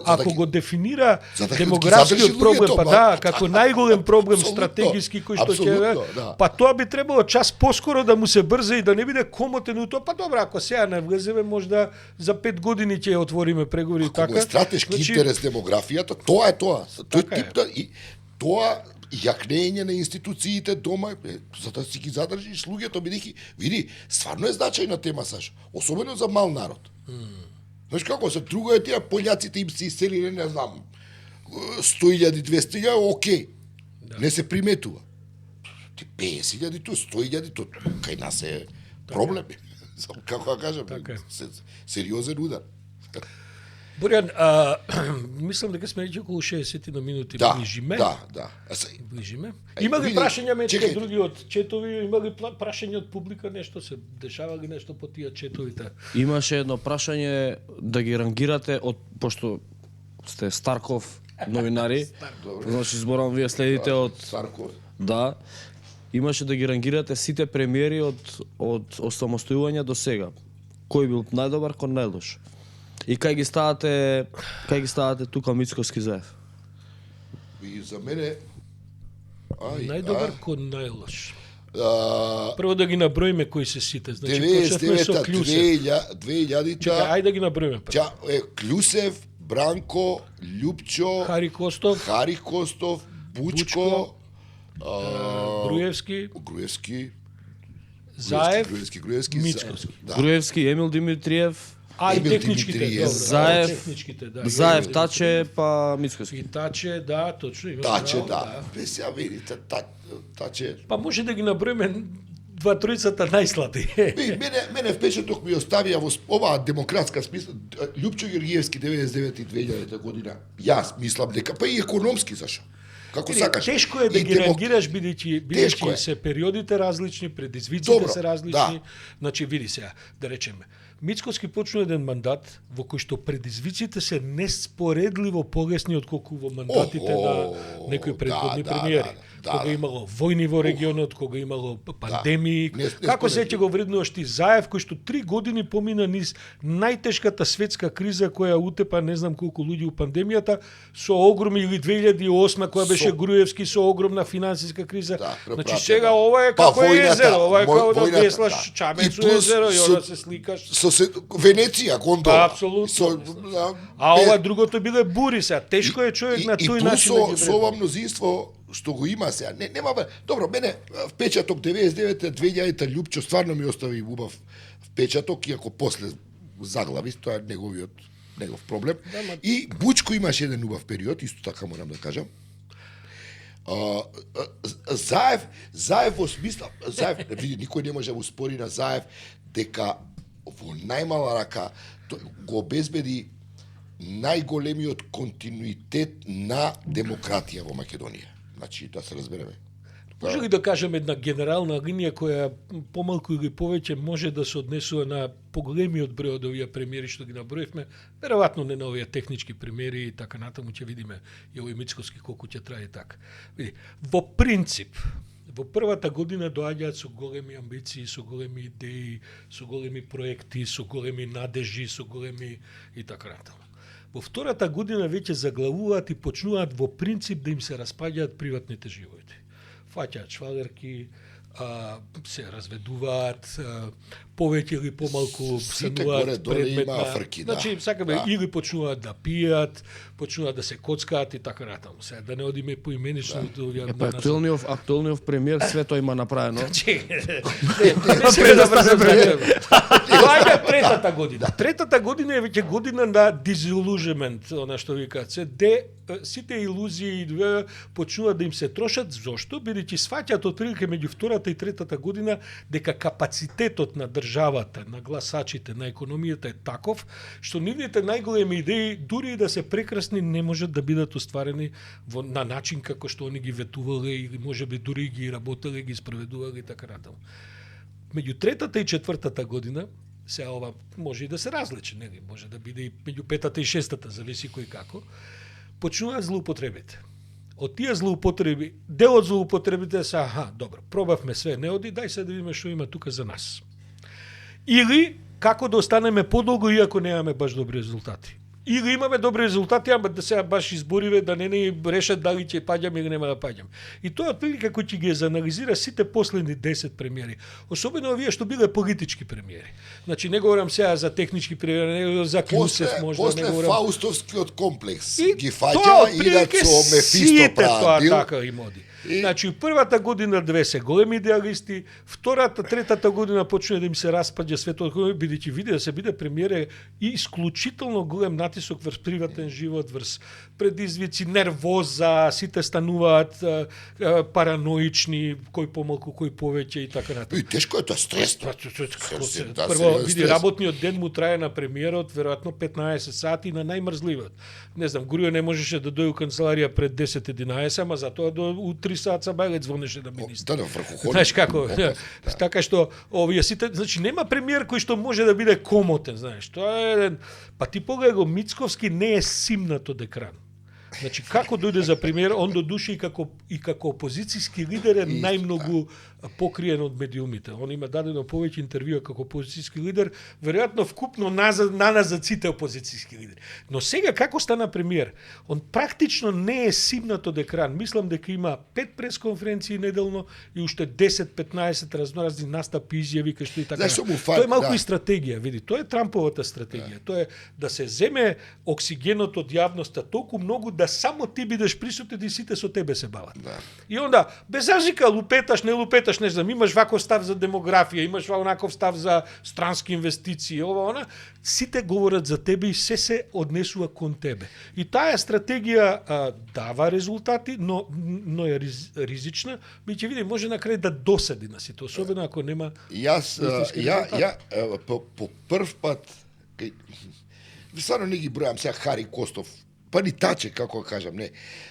Ако го дефинира демографскиот проблем, како најголем проблем стратегиски кој што ќе па тоа би требало час поскоро да му се брза и да не биде комотен у тоа. Па добро, ако сега не влеземе, можда за 5 години ќе отвориме преговори и така. Ако е стратешки интерес демографијата, тоа е тоа. Тој тип и тоа јакнење на институциите дома, за да си ги задржиш луѓето, бидејќи види, стварно е значајна тема, Саш, особено за мал народ. Знаеш како се друго е тие пољаците им се иселиле, не знам, 100.000, 200.000, окей. Не се приметува. Ти 50.000 ту, 100.000 ту, кај нас е проблем. Како да кажам, сериозен удар. Боријан, мислам дека сме рече околу 60 на минути ближиме. Да. Ближиме. Има ли прашања мечка други од четови, има ли прашања од публика, нешто се дешава ли нешто по тие четовите? Имаше едно прашање да ги рангирате од пошто сте Старков новинари. Значи зборам вие следите од Старков. Да. Имаше да ги рангирате сите премиери од осамостојување до сега. Кој бил најдобар, кој најлош? И кај ги ставате тука Мицкоски заев? И за мене најдобар кон најлош. Прво да ги наброиме кои се сите. Значи почнавме со Клюсев. 2000. Чекај, ајде да ги наброиме. Клюсев, Бранко, Љупчо, Хари Костов, Бучко, Груевски, Заев, Мицковски. Груевски, Емил Димитриев, и техничките, Заев, Таче, па Мицковски. И Таче, да, точно. Таче, да. Сега видите, Таче. Па може да ги наброиме два-тројцата најслати. Мене впечаток ми оставија во оваа демократска смисла. Љупчо Георгиевски 99 и 2000 година. Јас мислам дека па и економски зашо. Како сакаш. Тешко е да ги реагираш бидејќи се периодите различни, предизвиците се различни. Значи види сега, да речеме, Мицковски почна еден мандат во кој што предизвиците се неспоредливо погесни отколку во мандатите на некои претходни премиери. Кога имало војни во регионот, кога имало пандемии. Како се ќе го вреднуваш ти Заев, кој што 3 години помина низ најтешката светска криза која утепа не знам колку луѓе у пандемијата, со огромни, или 2008 која беше Груевски со огромна финансиска криза. Значи сега ова е како езеро, ова е како да веслаш чамец со езеро и ова се сликаш. Со Венеција, гондола. Апсолутно. А ова другото биле бури сега. Тешко е човек на тој начин да ги со ова мнозинство што го има сега. Нема добро, мене впечаток 99-2000 Љупчо стварно ми остави убав впечаток, иако после заглави, тоа е негов проблем. И Бучко имаше еден убав период, исто така морам да кажам. Заев во смисла, види, никој не може да го спори на Заев дека во најмала рака го обезбеди најголемиот континуитет на демократија во Македонија. Значи, да се разбереме. Може ли да кажем една генерална линија која помалку или повеќе може да се однесува на поголемиот број од овие премиери што ги наброивме, веројатно не на овие технички премиери и така натаму ќе видиме и овој Мицковски колку ќе трае така. Види, во принцип, во првата година доаѓаат со големи амбиции, со големи идеи, со големи проекти, со големи надежи, со големи и така натаму. Во втората година веќе заглавуваат и почнуваат во принцип да им се распаѓаат приватните животи. Фаќаат швалерки, се разведуваат, повеќе или помалку стануваат предметна. Значи, сакаме, или почнуваат да пијат, почнуваат да се коцкаат и така натаму. Сега да не одиме поименично до овие. Актуелниот премиер све тоа има направено. Тоа е третата година. Третата година е веќе година на disillusionment, она што викаат. Сите илузии почнуваат да им се трошат, зошто? Бидејќи сваќаат отприлike меѓу втората и третата година дека капацитетот на државата, на гласачите, на економијата е таков, што нивните најголеми идеи, дури и да се прекрасни, не можат да бидат остварени на начин како што они ги ветувале или можеби дури ги работеле, ги спроведувале и така натаму. Меѓу третата и четвртата година, сега ова може и да се различи, нели? Може да биде и меѓу петата и шестата, зависи кој како, почнуваат злоупотребите. Од тие злоупотреби, дел од злоупотребите се, добро, пробавме све, не оди, дај се да видиме што има тука за нас. Или како да останеме подолго иако немаме баш добри резултати. Или имаме добри резултати, ама да сега баш избориве да не ни решат дали ќе паѓаме или нема да паѓаме. И тоа отприлike кој ќе ги анализира сите последни 10 премиери, особено овие што биле политички премиери. Значи не говорам сега за технички премиери, за Клусев можда после не говорам. После Фаустовскиот комплекс ги фаќа и да со Мефисто прави. Тоа така им оди. Значи, првата година две се големи идеалисти, втората, третата година почне да им се распаѓа светот, бидејќи види да се биде премиер и исклучително голем натисок врз приватен живот, врз предизвици, нервоза, сите стануваат параноични, кој помалку, кој повеќе и така натаму. И тешко е тоа стрес. Прво, види, работниот ден му трае на премиерот веројатно 15 сати на најмрзливиот. Не знам, Грујо не можеше да дојде у канцеларија пред 10-11, ама затоа до 3 саат Бајлет звонеше на министр. Знаеш како? Така што овие сите, значи нема премиер кој што може да биде комотен, знаеш. Тоа е еден, па ти погледај го, Мицковски не е симнат од екран. Значи како дојде за премиер, он до душа и како опозицијски лидер е најмногу покриен од медиумите. Он има дадено повеќе интервјуа како опозицијски лидер, веројатно вкупно на нас за сите опозицијски лидери. Но сега како стана премиер, он практично не е симнат од екран. Мислам дека има 5 пресконференции неделно и уште 10-15 разноразни настапи, изјави кај што и така. Тоа е малку и стратегија, види, тоа е Трамповата стратегија. Тоа е да се земе оксигенот од јавноста толку многу да само ти бидеш присутен и сите со тебе се бават. И онда без разлика лупеташ, не лупеташ, не знам, имаш ваков став за демографија, имаш онаков став за странски инвестиции, ова она, сите говорат за тебе и се однесува кон тебе. И таа стратегија дава резултати, но е ризична, биќе види може на крај да досади на сите, особено ако нема. По прв пат стварно не ги бројам сега Хари Костов, па ни Таче, како кажам, не.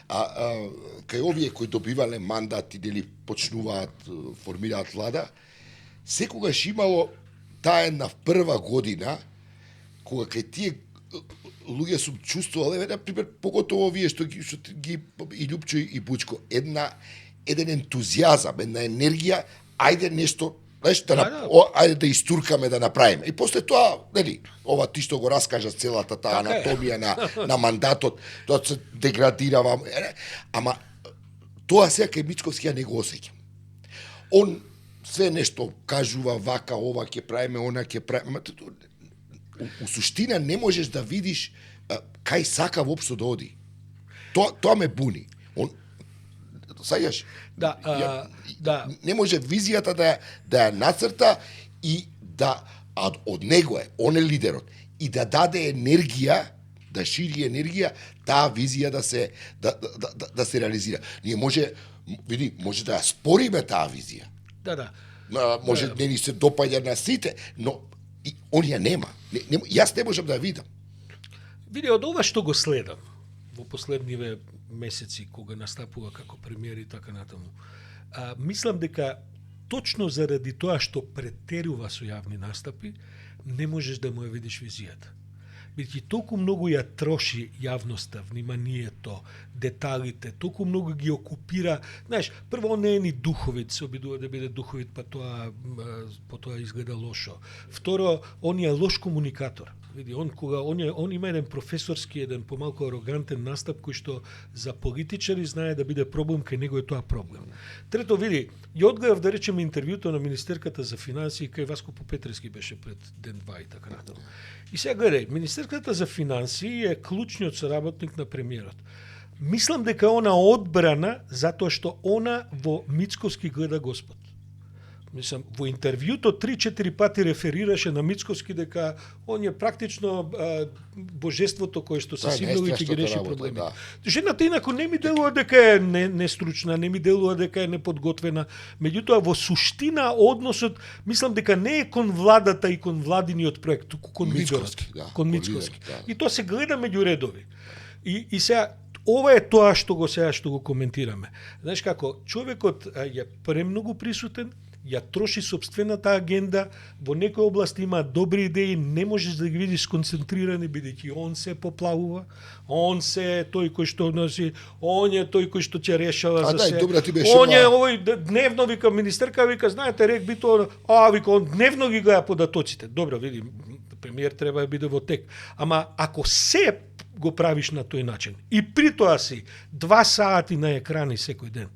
Кај овие кои добивале мандати, дели почнуваат, формираат влада, секогаш имало таа една прва година, кога кај тие луѓе сум чувствувал, например, поготово овие што ги и Љупчо и Бучко, еден ентузијазам, една енергија, ајде нешто, ајде да истуркаме, да направиме. И после тоа, нели, ова ти што го раскажа целата таа анатомија на мандатот, тоа се деградирава, ама тоа сега кај Мицковски ја не го осеќам. Он све нешто кажува, вака, ова ќе правиме, она ќе правиме. У суштина не можеш да видиш кај сака воопшто да оди. Тоа ме буни. Саѓаш? Не може визијата да ја нацрта и да од него е, он е лидерот, и да даде енергија, да шири енергија, таа визија да се реализира. Ние може да ја спориме таа визија. Може не ни се допаѓа на сите, но он ја нема. Јас не можам да ја видам. Види, од ова што го следам во последниве месеци кога настапува како премиер и така натаму, мислам дека точно заради тоа што претерува со јавни настапи, не можеш да му ја видиш визијата. Бидејќи толку многу ја троши јавноста, вниманието, деталите, толку многу ги окупира. Знаеш, прво он не е ни духовит, се обидува да биде духовит, па тоа изгледа лошо. Второ, он е лош комуникатор. Види, он има еден професорски, еден помалку арогантен настап кој што за политичари знае да биде проблем, кај него е тоа проблем. Трето, види, ја одгледав да речеме интервјуто на министерката за финансии кај Васко Попетрески беше пред ден-два и така натаму. И сега гледај, министерката за финансии е клучниот соработник на премиерот. Мислам дека она одбрана затоа што она во Мицковски гледа Господ. Мислам, во интервјуто 3-4 пати реферираше на Мицковски дека он е практично божеството кое што се симнало и ќе ги реши проблемите. Жената инако не ми делува дека е нестручна, не ми делува дека е неподготвена. Меѓутоа во суштина односот мислам дека не е кон владата и кон владиниот проект, туку кон лидерот, кон Мицковски. И тоа се гледа меѓу редови. И сега ова е тоа што го коментираме. Знаеш како, човекот е премногу присутен, ја троши собствената агенда, во некои области има добри идеи, не можеш да ги видиш сконцентрирани, бидејќи он се поплавува, он се тој кој што носи, он е тој кој што ќе решава за се. Он е овој дневно вика министерка, вика знаете рек би тоа, вика он дневно ги гледа податоците. Добро, види, премиер треба да биде во тек. Ама ако се го правиш на тој начин и при тоа си 2 сати на екрани секој ден,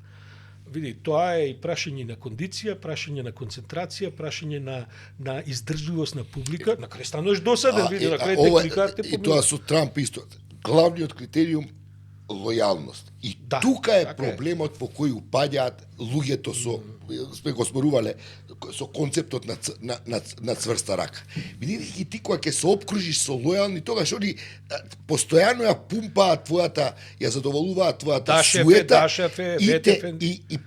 види, тоа е и прашање на кондиција, прашање на концентрација, прашање на издржливост на публика. На крај стануваш досаден, види, на крај техникарите и тоа со Трамп исто. Главниот критериум лојалност. И тука е проблемот по кој упаѓаат луѓето сме го зборувале со концептот на цврста рака. Бидејќи ти кога ќе се опкружиш со лојални, тогаш они постојано ја пумпаат твојата, ја задоволуваат твојата суета и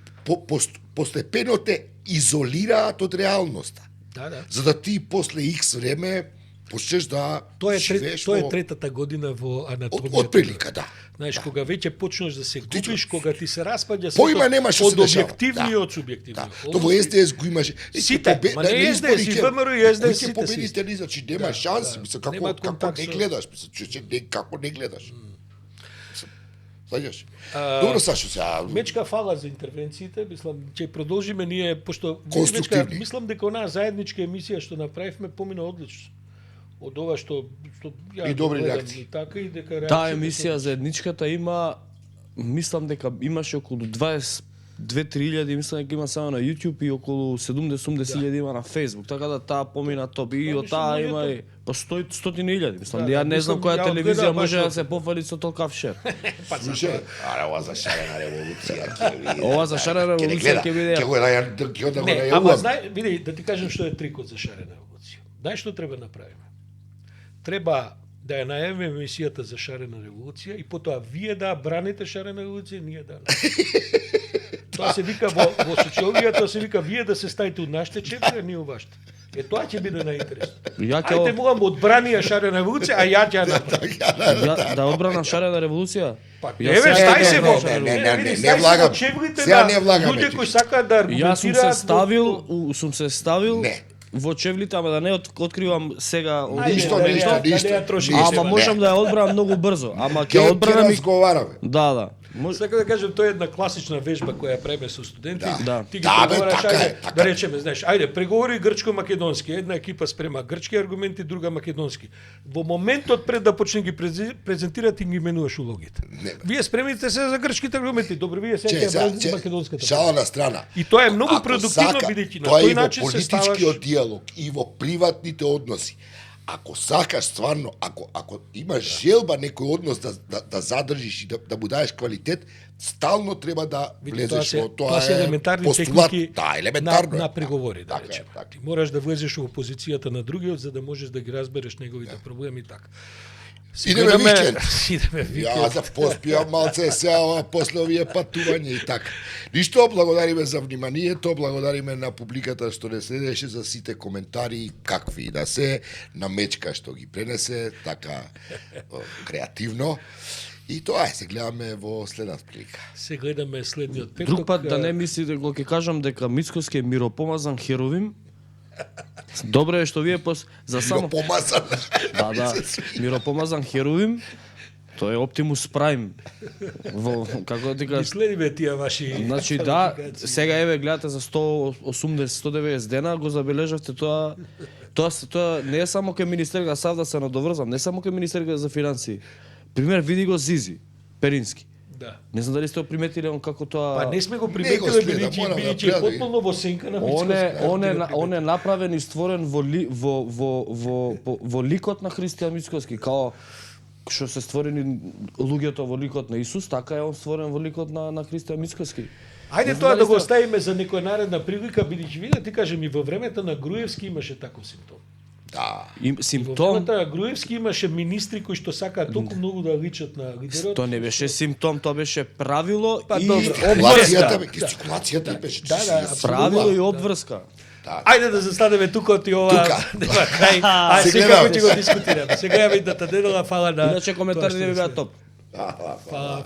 постепено те изолираат од реалноста. За да ти после X време почнеш да живееш. Тоа е третата година во анатомијата. Од прилика, да. Знаеш, кога веќе почнеш да се губиш, кога ти се распаѓа од објективниот субјективниот. То во СДС го имаше. Сите, ма не СДС, и ВМРО и СДС сите. Победите ни, значи нема шанси, како не гледаш, како не гледаш. Знаеш? Добро, Сашо, сега... Мечка, фала за интервенциите. Мислам, ќе продолжиме ние, пошто... Конструктивни. Мечка, мислам дека онаа заедничка емисија што направивме помина одлично. Од ова што ја И добри гледам реакции. и така и дека Таа реакциите емисија се- за едничката има, мислам дека имаше околу 22-3 илјади, мислам дека има само на YouTube и околу 70-80 илјади има на Facebook, така да таа помина топ и Па, од таа мислам, има и по 100 илјади, мислам, Да, ја да, не знам мислам, која ја телевизија одгледав може баш да се пофали со толкав шер. Па, Слушај, аре, ова за шарена револуција ќе види. Ова за шарена револуција ќе биде- Ќе го ќе да го Не, најавувам. ама знај, види, да ти кажем што е трикот за шарена револуција. Знаеш што треба да направиме? Треба да ја најавиме емисијата за шарена револуција и потоа вие да браните шарена револуција, ние да. Тоа се вика во социологија, тоа се вика вие да се стаите од нашите чепи, а ние од вашите. Тоа ќе биде најинтересно. Ја Ајде ќе муам одбранија шарена револуција, а ја ќе ја направам. да одбрана шарена револуција. Па, Ја еве, сега стај ќе се одбрана во шарена не, револуција. не, види, не стај се влагам. во чевлите Сега на не влагаме, луѓе ти. кои сакаат да Јас сум аргументираат се ставил, во- сум се ставил Не. во чевлите, ама да не откривам сега Ајде, Ништо, да ништо, не ја- ништо. да не ја троши Ама себе. можам да ја одбранам многу брзо, ама ќе Ќе одбранам и... разговараме. Да. Сакам да кажем, тоа е една класична вежба која ја правиме со студенти. Да. Ти ги Да, бе, преговараш, така е, ајде, така да е. речеме, знаеш, ајде, преговори грчко-македонски, една екипа спрема грчки аргументи, друга македонски. Во моментот пред да почне ги презентирате и ги менуваш улогите. Не, бе. Вие спремите се за грчките аргументи, добро, вие сега ќе бразите македонската. Шала на страна. И тоа е многу Ако продуктивно, сака, бидејќи на тоа тој и во начин се политичкиот ставаш... диалог и во приватните односи. Ако сакаш стварно, ако имаш желба некој однос да задржиш и да му даеш квалитет, стално треба да Види, влезеш во тоа се елементарни постулат. техники Да, елементарно. на преговори, да Така е, речеме. така. Ти мораш да влезеш во позицијата на другиот за да можеш да ги разбереш неговите проблеми и така. Идеме викенд. Идеме викенд. Ја да поспијам малце сега после овие патување и така. Ништо, благодариме за вниманието, благодариме на публиката што не следеше за сите коментари какви да се, на Мечка што ги пренесе така креативно. И тоа е, се гледаме во следната прилика. Се гледаме следниот петок. Друг пат да не мислите кога ќе кажам дека Мицкоски е миропомазан херовим. Добро е што вие за само Помазан. да, миропомазан херовим. Тоа е Optimus Prime. Како да ти Ги кажам, следиме тие ваши значи да, сега еве гледате за 180-190 дена го забележавте тоа не е само кај министерка, сав да се надоврзам, не само кај министерка за финансии. Пример види го Зизи Перински. Да. Не знам дали сте го приметиле он како тоа. Па не сме го Не го приметиле следам, морам да бидејќи е гледам. потполно во сенка на Он Мицкоски. е направен и створен во ликот на Христијан Мицкоски, као што се створени луѓето во ликот на Исус, така е он створен во ликот на Христијан Мицкоски. Ајде Не знам тоа дали да го сте- оставиме за некоја наредна прилика, бидејќи види, ти кажем и во времето на Груевски имаше таков симптом. Да. И Во симптом, времето на Груевски имаше министри кои што сакаат толку многу да личат на лидерот. тоа не беше симптом, тоа беше правило Па, и добро. Гестикулацијата, обврска. гестикулацијата беше. Да, да, Правило и обврска. Ајде да застанеме тука од ова. Тука. Нема крај. А Се сега гледаме. ќе го дискутираме. Сега ја видата недела, фала на. Иначе коментарите тоа што би беа ви топ. Фала.